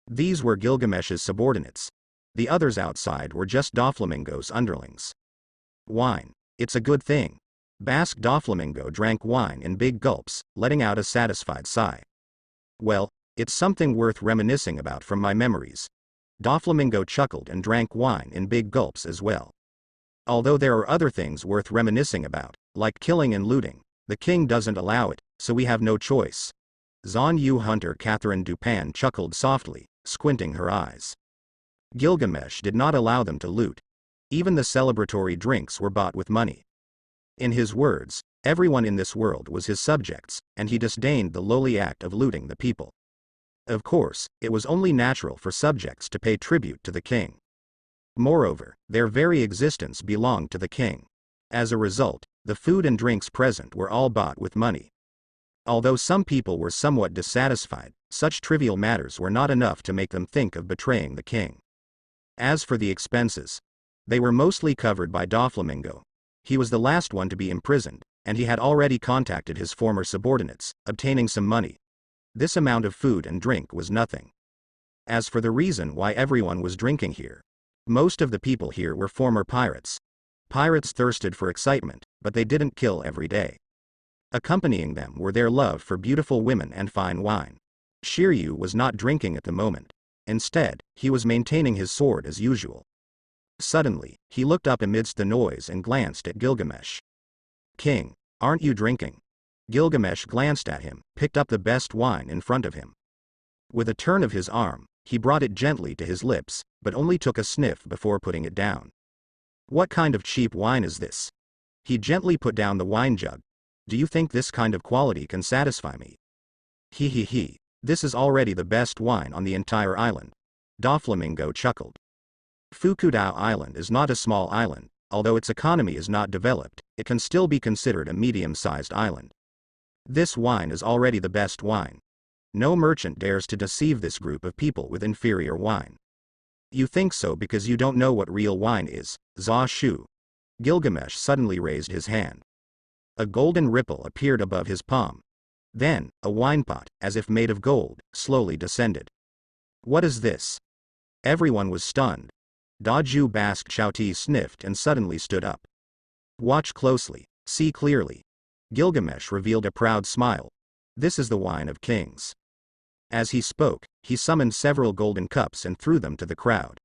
These were Gilgamesh's subordinates. The others outside were just Doflamingo's underlings. Wine. It's a good thing. Basque Doflamingo drank wine in big gulps, letting out a satisfied sigh. Well, it's something worth reminiscing about from my memories. Doflamingo chuckled and drank wine in big gulps as well. Although there are other things worth reminiscing about, like killing and looting, the king doesn't allow it, so we have no choice. Zon Yu Hunter Catherine Dupin chuckled softly, squinting her eyes. Gilgamesh did not allow them to loot. Even the celebratory drinks were bought with money. In his words, everyone in this world was his subjects, and he disdained the lowly act of looting the people. Of course, it was only natural for subjects to pay tribute to the king. Moreover, their very existence belonged to the king. As a result, the food and drinks present were all bought with money. Although some people were somewhat dissatisfied, such trivial matters were not enough to make them think of betraying the king. As for the expenses, they were mostly covered by Doflamingo. He was the last one to be imprisoned, and he had already contacted his former subordinates, obtaining some money. This amount of food and drink was nothing. As for the reason why everyone was drinking here, most of the people here were former pirates. Pirates thirsted for excitement, but they didn't kill every day. Accompanying them were their love for beautiful women and fine wine. Shiryu was not drinking at the moment. Instead, he was maintaining his sword as usual. Suddenly, he looked up amidst the noise and glanced at Gilgamesh. "King, aren't you drinking?" Gilgamesh glanced at him, picked up the best wine in front of him. With a turn of his arm, he brought it gently to his lips, but only took a sniff before putting it down. "What kind of cheap wine is this?" He gently put down the wine jug. "Do you think this kind of quality can satisfy me?" He. This is already the best wine on the entire island." Doflamingo chuckled. Fukudao Island is not a small island. Although its economy is not developed, it can still be considered a medium-sized island. This wine is already the best wine. No merchant dares to deceive this group of people with inferior wine. You think so because you don't know what real wine is, Za Shu. Gilgamesh suddenly raised his hand. A golden ripple appeared above his palm. Then, a wine pot, as if made of gold, slowly descended. "What is this?" Everyone was stunned. Daju Basque Chouti sniffed and suddenly stood up. "Watch closely, see clearly." Gilgamesh revealed a proud smile. "This is the wine of kings." As he spoke, he summoned several golden cups and threw them to the crowd.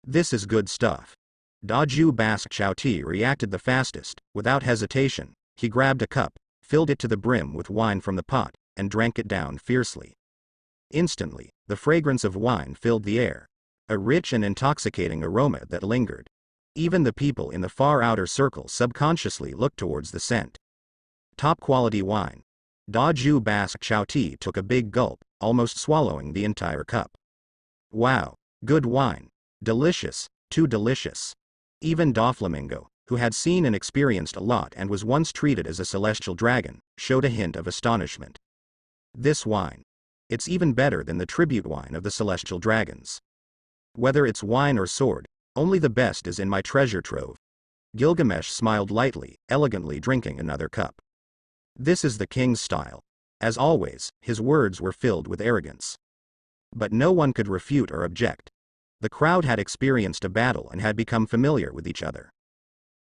"This is good stuff." Daju Basque Chouti reacted the fastest. Without hesitation, he grabbed a cup, filled it to the brim with wine from the pot, and drank it down fiercely. Instantly, the fragrance of wine filled the air. A rich and intoxicating aroma that lingered. Even the people in the far outer circle subconsciously looked towards the scent. Top-quality wine. Daju Basque Chouti took a big gulp, almost swallowing the entire cup. "Wow, good wine. Delicious, too delicious." Even Doflamingo, who had seen and experienced a lot and was once treated as a celestial dragon, showed a hint of astonishment. "This wine. It's even better than the tribute wine of the celestial dragons. Whether it's wine or sword, only the best is in my treasure trove." Gilgamesh smiled lightly, elegantly drinking another cup. This is the king's style. As always, his words were filled with arrogance. But no one could refute or object. The crowd had experienced a battle and had become familiar with each other.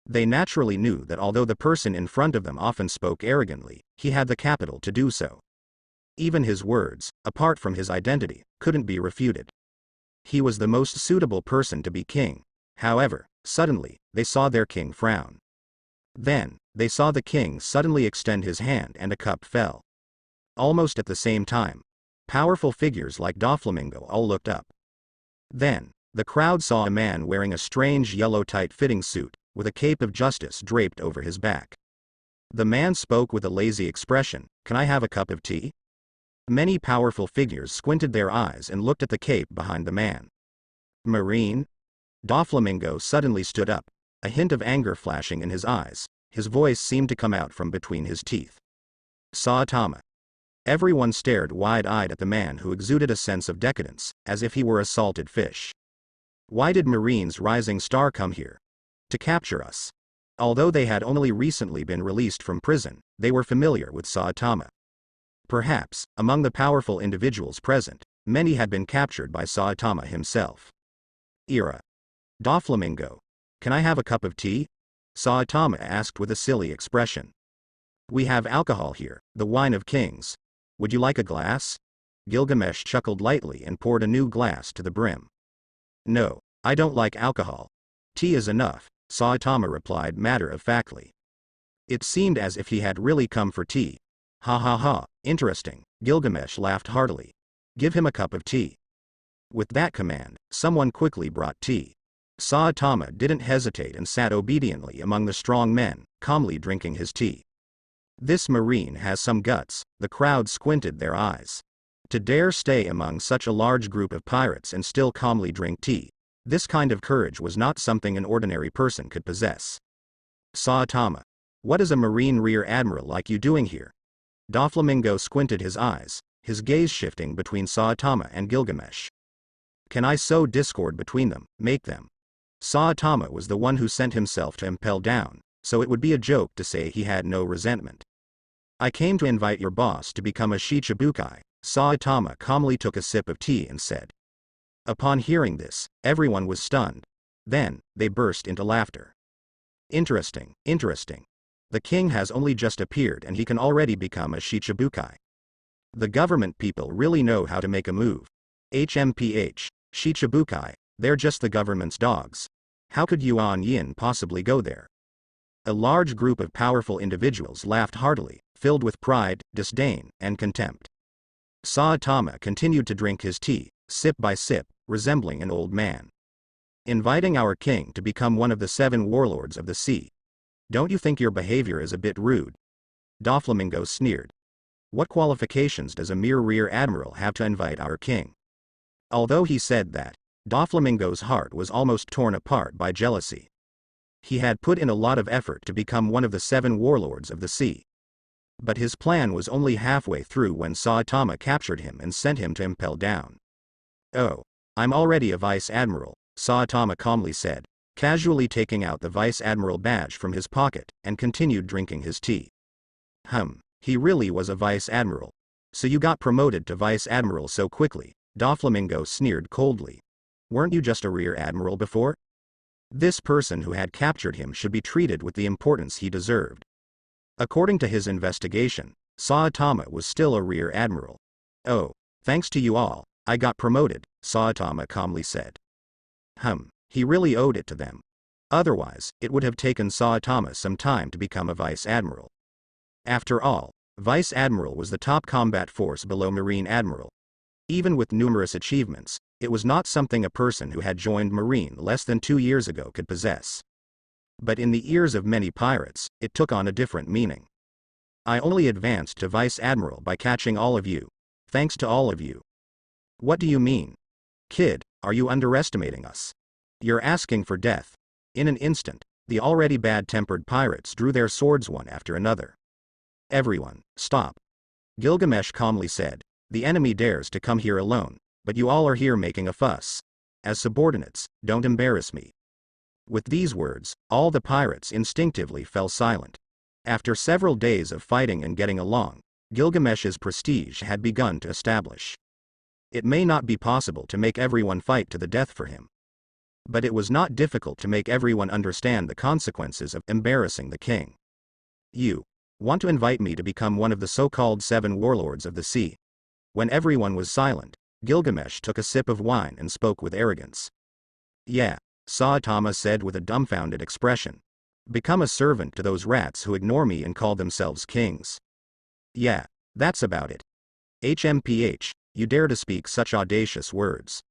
They naturally knew that although the person in front of them often spoke arrogantly, he had the capital to do so. Even his words, apart from his identity, couldn't be refuted. He was the most suitable person to be king. However, suddenly, they saw their king frown. Then, they saw the king suddenly extend his hand and a cup fell. Almost at the same time, powerful figures like Doflamingo all looked up. Then, the crowd saw a man wearing a strange yellow tight-fitting suit, with a cape of justice draped over his back. The man spoke with a lazy expression, "Can I have a cup of tea?" Many powerful figures squinted their eyes and looked at the cape behind the man. "Marine?" Doflamingo suddenly stood up, a hint of anger flashing in his eyes. His voice seemed to come out from between his teeth. Saitama. Everyone stared wide-eyed at the man who exuded a sense of decadence, as if he were a salted fish. Why did Marine's rising star come here? To capture us. Although they had only recently been released from prison, they were familiar with Saitama. Perhaps, among the powerful individuals present, many had been captured by Saitama himself. Ira. Doflamingo. Can I have a cup of tea? Saitama asked with a silly expression. We have alcohol here, the wine of kings. Would you like a glass? Gilgamesh chuckled lightly and poured a new glass to the brim. No, I don't like alcohol. Tea is enough, Saitama replied matter-of-factly. It seemed as if he had really come for tea. Ha ha ha, interesting, Gilgamesh laughed heartily. Give him a cup of tea. With that command, someone quickly brought tea. Saitama didn't hesitate and sat obediently among the strong men, calmly drinking his tea. This marine has some guts, the crowd squinted their eyes. To dare stay among such a large group of pirates and still calmly drink tea, this kind of courage was not something an ordinary person could possess. Saitama. What is a marine rear admiral like you doing here? Doflamingo squinted his eyes, his gaze shifting between Saitama and Gilgamesh. Can I sow discord between them, make them? Saitama was the one who sent himself to impel down, so it would be a joke to say he had no resentment. I came to invite your boss to become a Shicibukai, Saitama calmly took a sip of tea and said. Upon hearing this, everyone was stunned. Then, they burst into laughter. Interesting, interesting. The king has only just appeared and he can already become a Shichibukai. The government people really know how to make a move. HMPH, Shichibukai, they're just the government's dogs. How could Yuan Yin possibly go there? A large group of powerful individuals laughed heartily, filled with pride, disdain, and contempt. Saitama continued to drink his tea, sip by sip, resembling an old man. Inviting our king to become one of the 7 warlords of the sea. Don't you think your behavior is a bit rude? Doflamingo sneered. What qualifications does a mere rear admiral have to invite our king? Although he said that, Doflamingo's heart was almost torn apart by jealousy. He had put in a lot of effort to become one of the 7 warlords of the sea. But his plan was only halfway through when Saitama captured him and sent him to impel down. Oh, I'm already a vice admiral, Saitama calmly said, casually taking out the vice admiral badge from his pocket, and continued drinking his tea. He really was a vice admiral. So you got promoted to vice admiral so quickly, Doflamingo sneered coldly. Weren't you just a rear admiral before? This person who had captured him should be treated with the importance he deserved. According to his investigation, Saitama was still a rear admiral. Oh, thanks to you all, I got promoted, Saitama calmly said. He really owed it to them. Otherwise, it would have taken Saitama some time to become a vice admiral. After all, vice admiral was the top combat force below marine admiral. Even with numerous achievements, it was not something a person who had joined marine less than 2 years ago could possess. But in the ears of many pirates, it took on a different meaning. I only advanced to vice admiral by catching all of you. Thanks to all of you. What do you mean? Kid, are you underestimating us? You're asking for death. In an instant, the already bad-tempered pirates drew their swords one after another. Everyone, stop. Gilgamesh calmly said, the enemy dares to come here alone, but you all are here making a fuss. As subordinates, don't embarrass me. With these words, all the pirates instinctively fell silent. After several days of fighting and getting along, Gilgamesh's prestige had begun to establish. It may not be possible to make everyone fight to the death for him. But it was not difficult to make everyone understand the consequences of embarrassing the king. You want to invite me to become one of the so-called 7 warlords of the sea? When everyone was silent, Gilgamesh took a sip of wine and spoke with arrogance. Yeah, Saitama said with a dumbfounded expression. Become a servant to those rats who ignore me and call themselves kings. Yeah, that's about it. HMPH, you dare to speak such audacious words.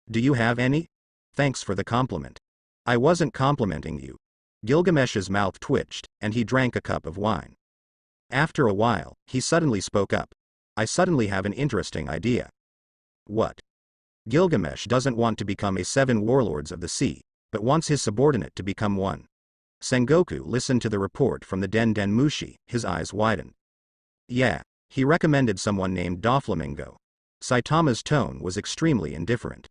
Do you have any? Thanks for the compliment. I wasn't complimenting you. Gilgamesh's mouth twitched, and he drank a cup of wine. After a while, he suddenly spoke up. I suddenly have an interesting idea. What? Gilgamesh doesn't want to become a 7 warlords of the sea, but wants his subordinate to become one. Sengoku listened to the report from the Den Den Mushi, his eyes widened. Yeah, he recommended someone named Doflamingo. Saitama's tone was extremely indifferent.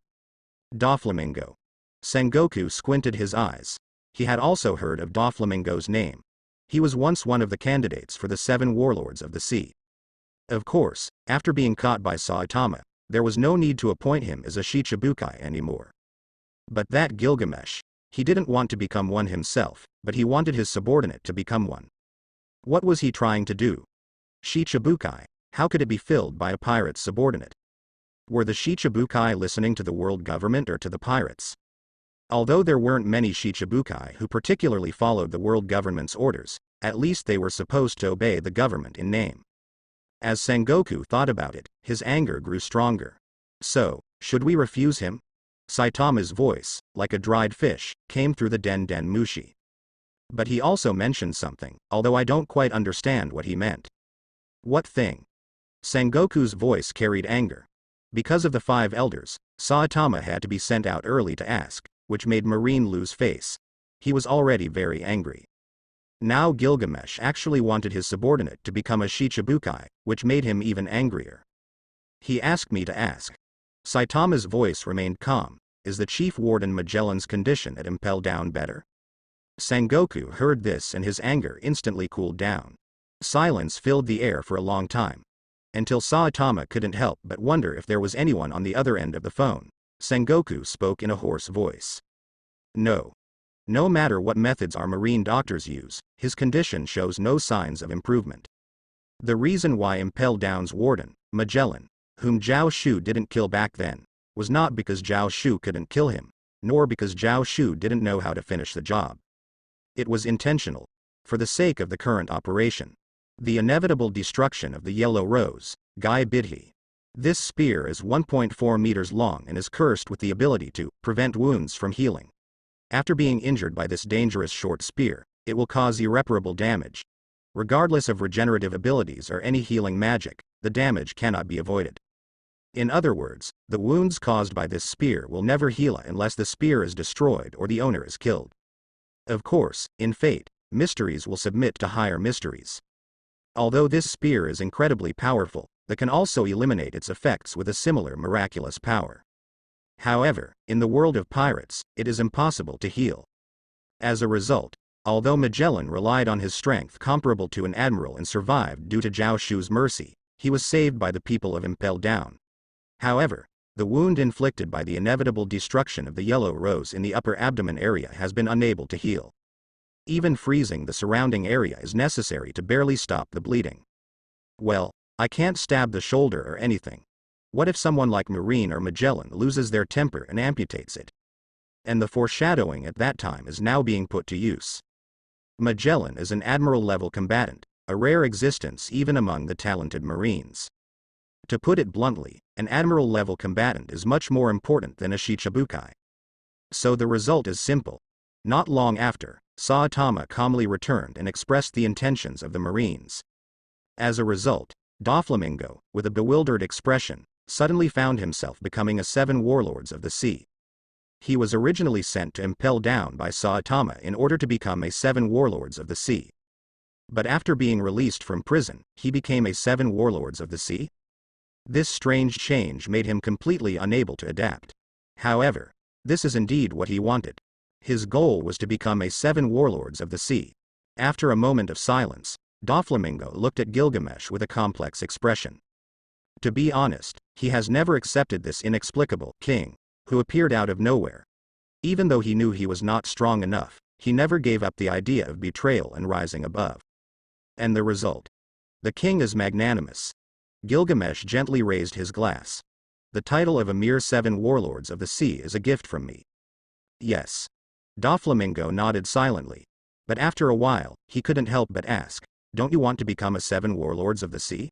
Doflamingo. Sengoku squinted his eyes. He had also heard of Doflamingo's name. He was once one of the candidates for the 7 warlords of the sea. Of course, after being caught by Saitama, there was no need to appoint him as a Shichibukai anymore. But that Gilgamesh, he didn't want to become one himself, but he wanted his subordinate to become one. What was he trying to do? Shichibukai, how could it be filled by a pirate's subordinate? Were the Shichibukai listening to the world government or to the pirates? Although there weren't many Shichibukai who particularly followed the world government's orders, at least they were supposed to obey the government in name. As Sengoku thought about it, his anger grew stronger. So, should we refuse him? Saitama's voice, like a dried fish, came through the Den Den Mushi. But he also mentioned something, although I don't quite understand what he meant. What thing? Sengoku's voice carried anger. Because of the 5 elders, Saitama had to be sent out early to ask, which made Marine lose face. He was already very angry. Now Gilgamesh actually wanted his subordinate to become a Shichibukai, which made him even angrier. He asked me to ask. Saitama's voice remained calm. Is the Chief Warden Magellan's condition at Impel Down better? Sengoku heard this and his anger instantly cooled down. Silence filled the air for a long time. Until Saitama couldn't help but wonder if there was anyone on the other end of the phone. Sengoku spoke in a hoarse voice. No. No matter what methods our marine doctors use, his condition shows no signs of improvement. The reason why Impel Down's warden, Magellan, whom Zhao Shu didn't kill back then, was not because Zhao Shu couldn't kill him, nor because Zhao Shu didn't know how to finish the job. It was intentional. For the sake of the current operation. The inevitable destruction of the Yellow Rose, Gai Bidhi. This spear is 1.4 meters long and is cursed with the ability to prevent wounds from healing. After being injured by this dangerous short spear, it will cause irreparable damage. Regardless of regenerative abilities or any healing magic, the damage cannot be avoided. In other words, the wounds caused by this spear will never heal unless the spear is destroyed or the owner is killed. Of course, in fate, mysteries will submit to higher mysteries. Although this spear is incredibly powerful, it can also eliminate its effects with a similar miraculous power. However, in the world of pirates, it is impossible to heal. As a result, although Magellan relied on his strength comparable to an admiral and survived due to Zhao Shu's mercy, he was saved by the people of Impel Down. However, the wound inflicted by the inevitable destruction of the Yellow Rose in the upper abdomen area has been unable to heal. Even freezing the surrounding area is necessary to barely stop the bleeding. Well, I can't stab the shoulder or anything. What if someone like Marine or Magellan loses their temper and amputates it? And the foreshadowing at that time is now being put to use. Magellan is an admiral-level combatant, a rare existence even among the talented Marines. To put it bluntly, an admiral-level combatant is much more important than a Shichibukai. So the result is simple. Not long after, Saitama calmly returned and expressed the intentions of the Marines. As a result, Doflamingo, with a bewildered expression, suddenly found himself becoming a 7 warlords of the sea. He was originally sent to Impel Down by Saitama in order to become a 7 warlords of the sea. But after being released from prison, he became a 7 warlords of the sea? This strange change made him completely unable to adapt. However, this is indeed what he wanted. His goal was to become a 7 warlords of the sea. After a moment of silence, Doflamingo looked at Gilgamesh with a complex expression. To be honest, he has never accepted this inexplicable king, who appeared out of nowhere. Even though he knew he was not strong enough, he never gave up the idea of betrayal and rising above. And the result? The king is magnanimous. Gilgamesh gently raised his glass. The title of a mere 7 warlords of the sea is a gift from me. Yes. Doflamingo nodded silently. But after a while, he couldn't help but ask, don't you want to become a 7 warlords of the sea?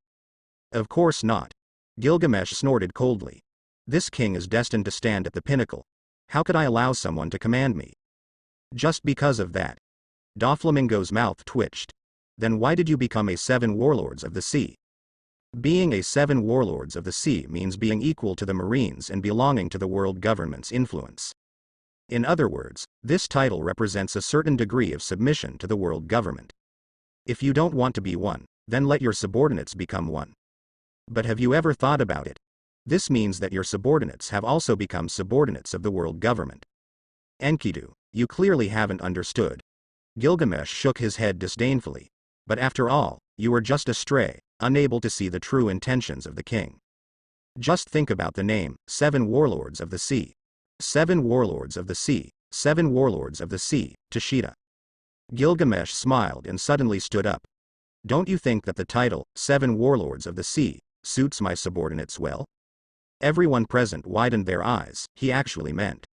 Of course not. Gilgamesh snorted coldly. This king is destined to stand at the pinnacle. How could I allow someone to command me? Just because of that. Doflamingo's mouth twitched. Then why did you become a 7 warlords of the sea? Being a 7 warlords of the sea means being equal to the Marines and belonging to the world government's influence. In other words, this title represents a certain degree of submission to the world government. If you don't want to be one, then let your subordinates become one. But have you ever thought about it? This means that your subordinates have also become subordinates of the world government. Enkidu, you clearly haven't understood. Gilgamesh shook his head disdainfully. But after all, you are just a stray, unable to see the true intentions of the king. Just think about the name, 7 Warlords of the Sea. 7 Warlords of the Sea, 7 Warlords of the Sea, Tashida. Gilgamesh smiled and suddenly stood up. Don't you think that the title, 7 Warlords of the Sea, suits my subordinates well? Everyone present widened their eyes. He actually meant.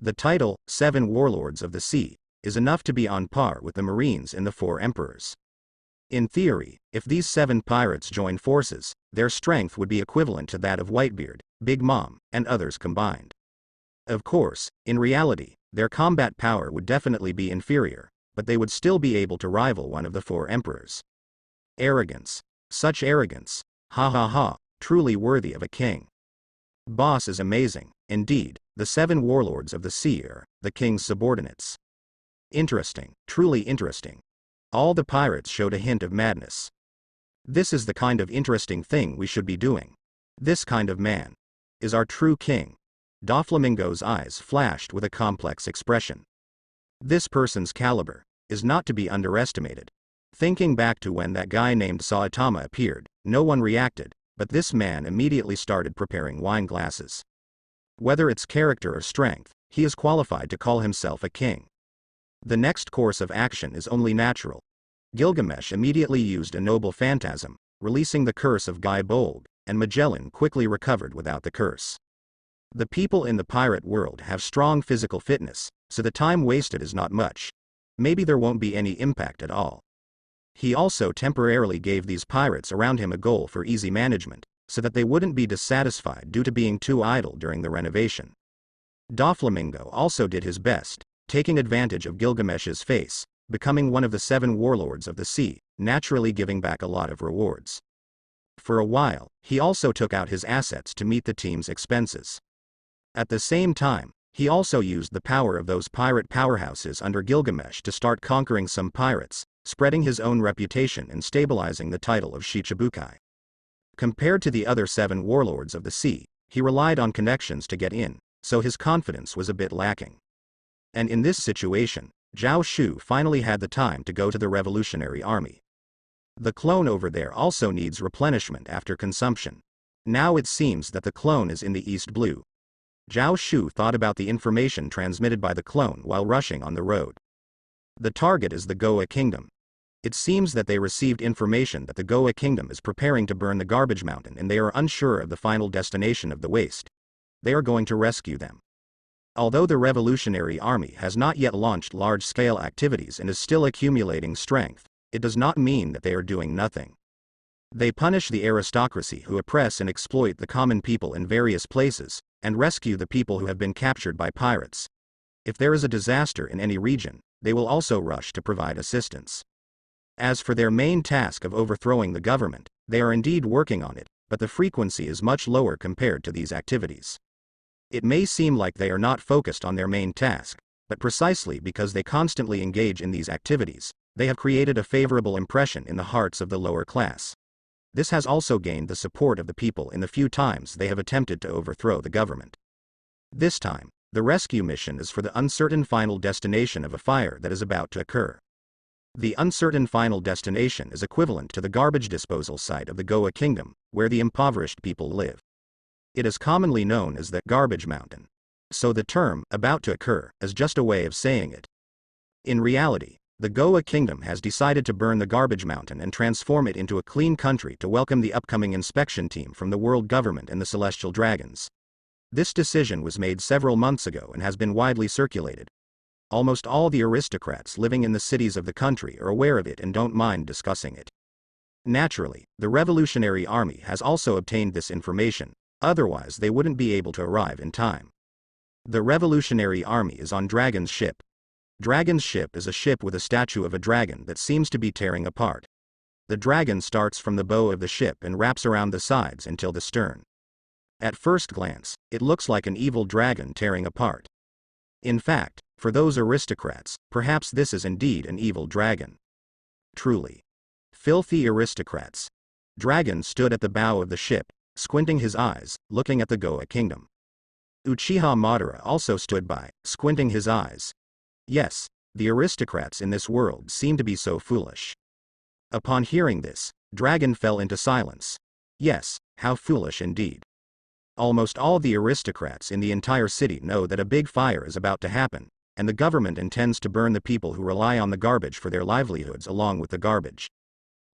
The title, 7 Warlords of the Sea, is enough to be on par with the Marines in the 4 Emperors. In theory, if these 7 pirates joined forces, their strength would be equivalent to that of Whitebeard, Big Mom, and others combined. Of course, in reality, their combat power would definitely be inferior, but they would still be able to rival one of the 4 emperors. Arrogance. Such arrogance. Ha ha ha, truly worthy of a king. Boss is amazing, indeed, the 7 warlords of the sea are the king's subordinates. Interesting, truly interesting. All the pirates showed a hint of madness. This is the kind of interesting thing we should be doing. This kind of man is our true king. Doflamingo's eyes flashed with a complex expression. This person's caliber is not to be underestimated. Thinking back to when that guy named Saitama appeared, no one reacted, but this man immediately started preparing wine glasses. Whether it's character or strength, he is qualified to call himself a king. The next course of action is only natural. Gilgamesh immediately used a noble phantasm, releasing the curse of Guy Bold, and Magellan quickly recovered without the curse. The people in the pirate world have strong physical fitness, so the time wasted is not much. Maybe there won't be any impact at all. He also temporarily gave these pirates around him a goal for easy management, so that they wouldn't be dissatisfied due to being too idle during the renovation. Doflamingo also did his best, taking advantage of Gilgamesh's face, becoming one of the 7 warlords of the sea, naturally giving back a lot of rewards. For a while, he also took out his assets to meet the team's expenses. At the same time, he also used the power of those pirate powerhouses under Gilgamesh to start conquering some pirates, spreading his own reputation and stabilizing the title of Shicibukai. Compared to the other 7 warlords of the sea, he relied on connections to get in, so his confidence was a bit lacking. And in this situation, Zhao Shu finally had the time to go to the Revolutionary Army. The clone over there also needs replenishment after consumption. Now it seems that the clone is in the East Blue. Zhao Shu thought about the information transmitted by the clone while rushing on the road. The target is the Goa Kingdom. It seems that they received information that the Goa Kingdom is preparing to burn the garbage mountain and they are unsure of the final destination of the waste. They are going to rescue them. Although the Revolutionary Army has not yet launched large-scale activities and is still accumulating strength, it does not mean that they are doing nothing. They punish the aristocracy who oppress and exploit the common people in various places, and rescue the people who have been captured by pirates. If there is a disaster in any region, they will also rush to provide assistance. As for their main task of overthrowing the government, they are indeed working on it, but the frequency is much lower compared to these activities. It may seem like they are not focused on their main task, but precisely because they constantly engage in these activities, they have created a favorable impression in the hearts of the lower class. This has also gained the support of the people in the few times they have attempted to overthrow the government. This time, the rescue mission is for the uncertain final destination of a fire that is about to occur. The uncertain final destination is equivalent to the garbage disposal site of the Goa Kingdom, where the impoverished people live. It is commonly known as the garbage mountain. So the term, about to occur, is just a way of saying it. In reality, the Goa Kingdom has decided to burn the garbage mountain and transform it into a clean country to welcome the upcoming inspection team from the world government and the celestial dragons. This decision was made several months ago and has been widely circulated. Almost all the aristocrats living in the cities of the country are aware of it and don't mind discussing it. Naturally, the Revolutionary Army has also obtained this information, otherwise they wouldn't be able to arrive in time. The Revolutionary Army is on Dragon's ship. Dragon's ship is a ship with a statue of a dragon that seems to be tearing apart. The dragon starts from the bow of the ship and wraps around the sides until the stern. At first glance, it looks like an evil dragon tearing apart. In fact, for those aristocrats, perhaps this is indeed an evil dragon. Truly. Filthy aristocrats. Dragon stood at the bow of the ship, squinting his eyes, looking at the Goa kingdom. Uchiha Madara also stood by, squinting his eyes. Yes, the aristocrats in this world seem to be so foolish. Upon hearing this, Dragon fell into silence. Yes, how foolish indeed. Almost all the aristocrats in the entire city know that a big fire is about to happen, and the government intends to burn the people who rely on the garbage for their livelihoods along with the garbage.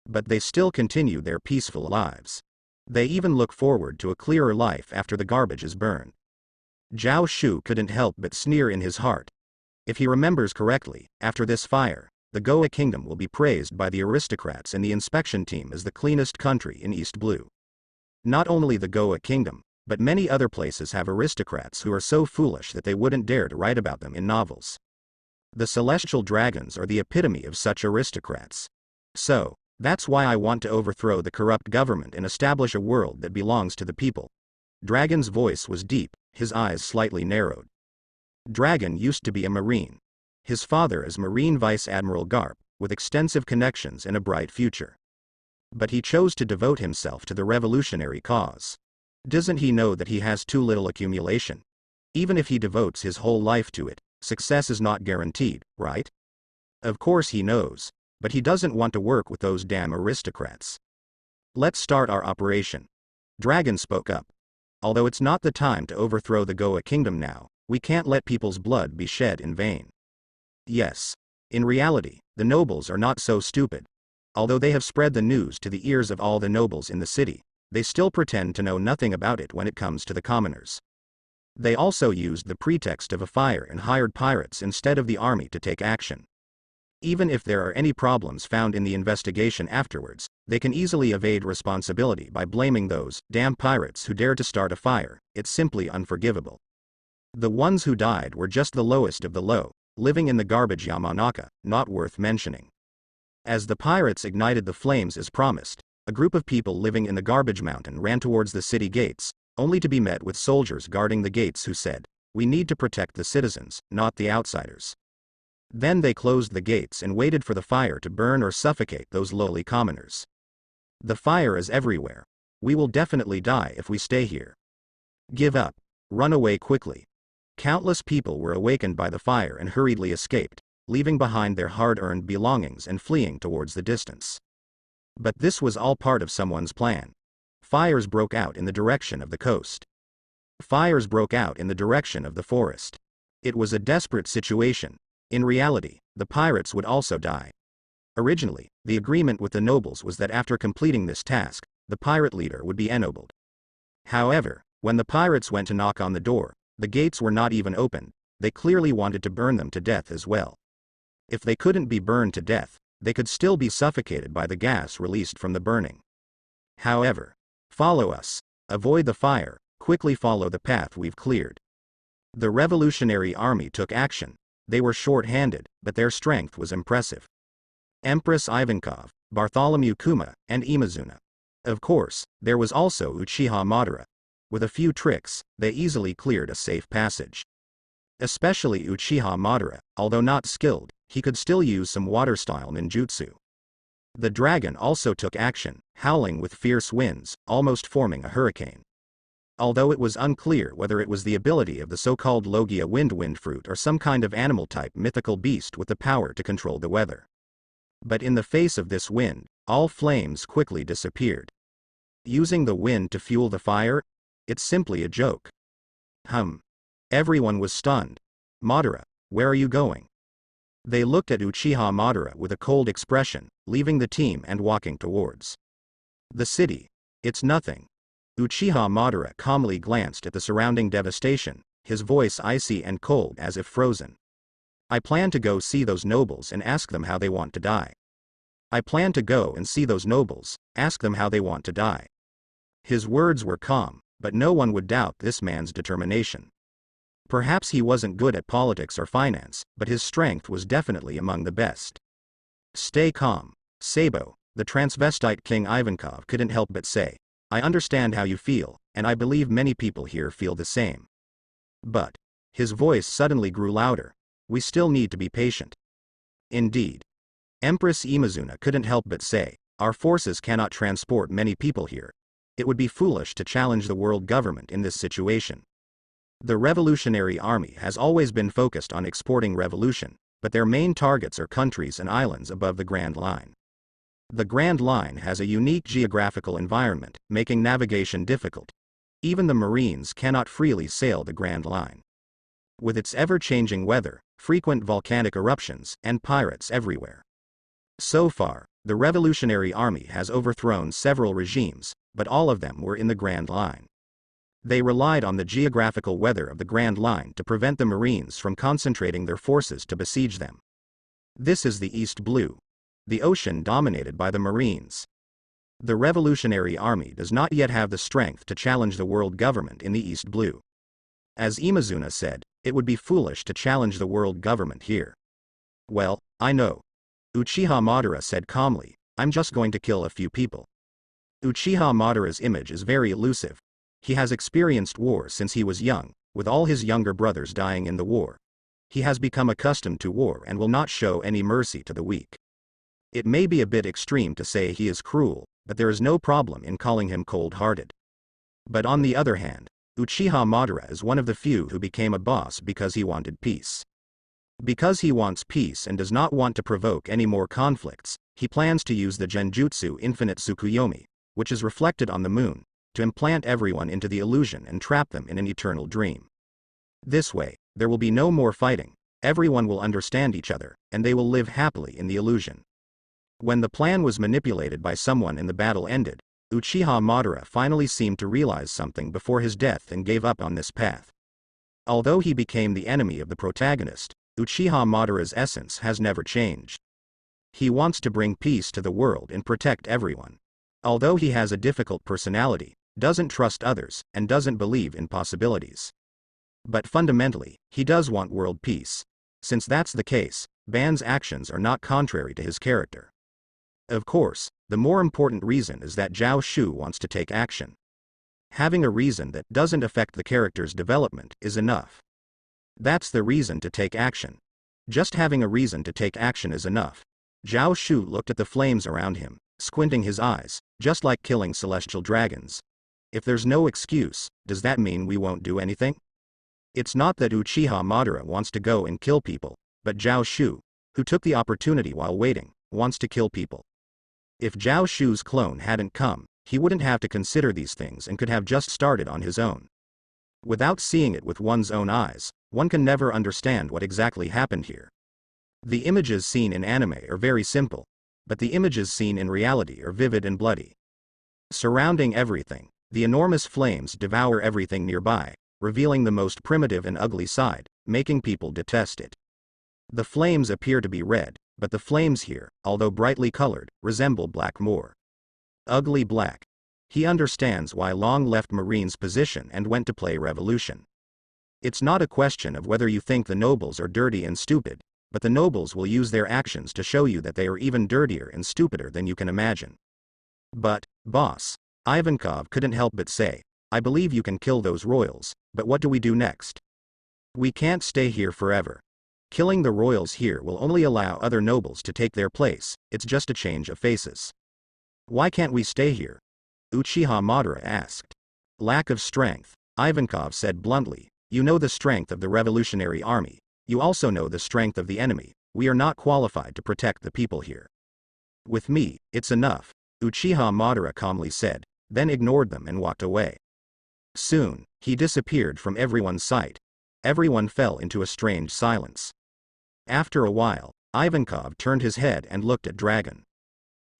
But they still continue their peaceful lives. They even look forward to a clearer life after the garbage is burned. Zhao Shu couldn't help but sneer in his heart. If he remembers correctly, after this fire, the Goa kingdom will be praised by the aristocrats and the inspection team as the cleanest country in East Blue. Not only the Goa kingdom, but many other places have aristocrats who are so foolish that they wouldn't dare to write about them in novels. The celestial dragons are the epitome of such aristocrats. So, that's why I want to overthrow the corrupt government and establish a world that belongs to the people. Dragon's voice was deep, his eyes slightly narrowed. Dragon used to be a Marine. His father is Marine Vice Admiral Garp, with extensive connections and a bright future. But he chose to devote himself to the revolutionary cause. Doesn't he know that he has too little accumulation? Even if he devotes his whole life to it, success is not guaranteed, right? Of course he knows, but he doesn't want to work with those damn aristocrats. Let's start our operation. Dragon spoke up. Although it's not the time to overthrow the Goa kingdom now, we can't let people's blood be shed in vain. Yes. In reality, the nobles are not so stupid. Although they have spread the news to the ears of all the nobles in the city, they still pretend to know nothing about it when it comes to the commoners. They also used the pretext of a fire and hired pirates instead of the army to take action. Even if there are any problems found in the investigation afterwards, they can easily evade responsibility by blaming those damn pirates who dared to start a fire. It's simply unforgivable. The ones who died were just the lowest of the low, living in the garbage Yamanaka, not worth mentioning. As the pirates ignited the flames as promised, a group of people living in the garbage mountain ran towards the city gates, only to be met with soldiers guarding the gates who said, "We need to protect the citizens, not the outsiders." Then they closed the gates and waited for the fire to burn or suffocate those lowly commoners. The fire is everywhere. We will definitely die if we stay here. Give up. Run away quickly. Countless people were awakened by the fire and hurriedly escaped, leaving behind their hard-earned belongings and fleeing towards the distance. But this was all part of someone's plan. Fires broke out in the direction of the coast. Fires broke out in the direction of the forest. It was a desperate situation. In reality, the pirates would also die. Originally, the agreement with the nobles was that after completing this task, the pirate leader would be ennobled. However, when the pirates went to knock on the door, the gates were not even opened. They clearly wanted to burn them to death as well. If they couldn't be burned to death, they could still be suffocated by the gas released from the burning. However, follow us. Avoid the fire, quickly follow the path we've cleared. The Revolutionary Army took action. They were short-handed, but their strength was impressive. Empress Ivankov, Bartholomew Kuma, and Imazuna. Of course, there was also Uchiha Madara. With a few tricks, they easily cleared a safe passage. Especially Uchiha Madara, although not skilled, he could still use some water-style ninjutsu. The dragon also took action, howling with fierce winds, almost forming a hurricane. Although it was unclear whether it was the ability of the so-called Logia wind fruit or some kind of animal-type mythical beast with the power to control the weather. But in the face of this wind, all flames quickly disappeared. Using the wind to fuel the fire? It's simply a joke. Everyone was stunned. Madara, where are you going? They looked at Uchiha Madara with a cold expression, leaving the team and walking towards the city. It's nothing. Uchiha Madara calmly glanced at the surrounding devastation, his voice icy and cold as if frozen. I plan to go see those nobles and ask them how they want to die. I plan to go and see those nobles, ask them how they want to die. His words were calm, but no one would doubt this man's determination. Perhaps he wasn't good at politics or finance, but his strength was definitely among the best. Stay calm. Sabo, the transvestite King Ivankov couldn't help but say, I understand how you feel, and I believe many people here feel the same. But His voice suddenly grew louder. We still need to be patient. Indeed. Empress Imazuna couldn't help but say, our forces cannot transport many people here. It would be foolish to challenge the world government in this situation. The Revolutionary Army has always been focused on exporting revolution, but their main targets are countries and islands above the Grand Line. The Grand Line has a unique geographical environment, making navigation difficult. Even the Marines cannot freely sail the Grand Line. With its ever-changing weather, frequent volcanic eruptions, and pirates everywhere. So far, the Revolutionary Army has overthrown several regimes, but all of them were in the Grand Line. They relied on the geographical weather of the Grand Line to prevent the Marines from concentrating their forces to besiege them. This is the East Blue. The ocean dominated by the Marines. The Revolutionary Army does not yet have the strength to challenge the world government in the East Blue. As Imazuna said, it would be foolish to challenge the world government here. Well, I know. Uchiha Madara said calmly, I'm just going to kill a few people. Uchiha Madara's image is very elusive. He has experienced war since he was young, with all his younger brothers dying in the war. He has become accustomed to war and will not show any mercy to the weak. It may be a bit extreme to say he is cruel, but there is no problem in calling him cold-hearted. But on the other hand, Uchiha Madara is one of the few who became a boss because he wanted peace. Because he wants peace and does not want to provoke any more conflicts, he plans to use the Genjutsu Infinite Tsukuyomi, which is reflected on the moon, to implant everyone into the illusion and trap them in an eternal dream. This way, there will be no more fighting, everyone will understand each other, and they will live happily in the illusion. When the plan was manipulated by someone and the battle ended, Uchiha Madara finally seemed to realize something before his death and gave up on this path. Although he became the enemy of the protagonist, Uchiha Madara's essence has never changed. He wants to bring peace to the world and protect everyone. Although he has a difficult personality, doesn't trust others, and doesn't believe in possibilities. But fundamentally, he does want world peace. Since that's the case, Ban's actions are not contrary to his character. Of course, the more important reason is that Zhao Shu wants to take action. Having a reason that doesn't affect the character's development is enough. That's the reason to take action. Just having a reason to take action is enough. Zhao Shu looked at the flames around him, squinting his eyes, just like killing celestial dragons. If there's no excuse, does that mean we won't do anything? It's not that Uchiha Madara wants to go and kill people, but Zhao Shu, who took the opportunity while waiting, wants to kill people. If Zhao Shu's clone hadn't come, he wouldn't have to consider these things and could have just started on his own. Without seeing it with one's own eyes, one can never understand what exactly happened here. The images seen in anime are very simple, but the images seen in reality are vivid and bloody. Surrounding everything, the enormous flames devour everything nearby, revealing the most primitive and ugly side, making people detest it. The flames appear to be red, but the flames here, although brightly colored, resemble black more. Ugly black. He understands why Long left Marine's position and went to play revolution. It's not a question of whether you think the nobles are dirty and stupid, but the nobles will use their actions to show you that they are even dirtier and stupider than you can imagine. But, boss, Ivankov couldn't help but say, I believe you can kill those royals, but what do we do next? We can't stay here forever. Killing the royals here will only allow other nobles to take their place, it's just a change of faces. Why can't we stay here? Uchiha Madara asked. Lack of strength, Ivankov said bluntly. You know the strength of the Revolutionary Army, you also know the strength of the enemy, we are not qualified to protect the people here. With me, it's enough, Uchiha Madara calmly said, then ignored them and walked away. Soon, he disappeared from everyone's sight. Everyone fell into a strange silence. After a while, Ivankov turned his head and looked at Dragon.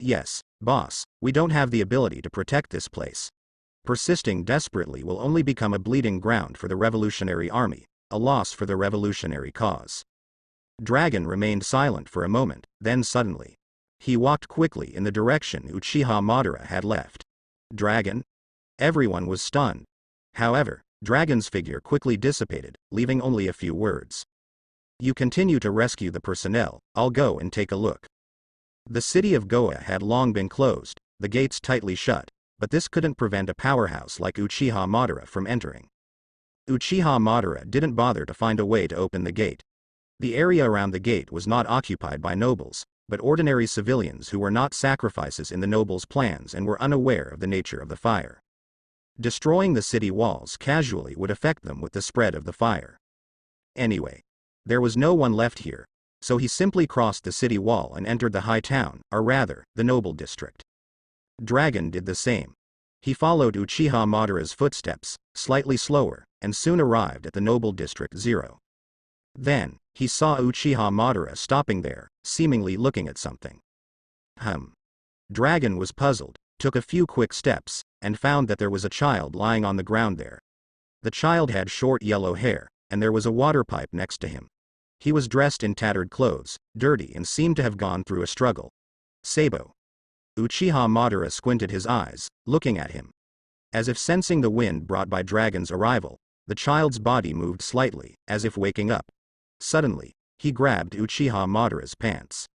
Yes, boss, we don't have the ability to protect this place. Persisting desperately will only become a bleeding ground for the Revolutionary Army, a loss for the revolutionary cause. Dragon remained silent for a moment, then suddenly. He walked quickly in the direction Uchiha Madara had left. Dragon? Everyone was stunned. However, Dragon's figure quickly dissipated, leaving only a few words. You continue to rescue the personnel, I'll go and take a look. The city of Goa had long been closed, the gates tightly shut, but this couldn't prevent a powerhouse like Uchiha Madara from entering. Uchiha Madara didn't bother to find a way to open the gate. The area around the gate was not occupied by nobles, but ordinary civilians who were not sacrifices in the nobles' plans and were unaware of the nature of the fire. Destroying the city walls casually would affect them with the spread of the fire. Anyway, there was no one left here, so he simply crossed the city wall and entered the high town, or rather, the noble district. Dragon did the same. He followed Uchiha Madara's footsteps, slightly slower, and soon arrived at the noble district 0. Then, he saw Uchiha Madara stopping there, seemingly looking at something. Dragon was puzzled, took a few quick steps, and found that there was a child lying on the ground there. The child had short yellow hair, and there was a water pipe next to him. He was dressed in tattered clothes, dirty and seemed to have gone through a struggle. Sabo. Uchiha Madara squinted his eyes, looking at him. As if sensing the wind brought by Dragon's arrival, the child's body moved slightly, as if waking up. Suddenly, he grabbed Uchiha Madara's pants.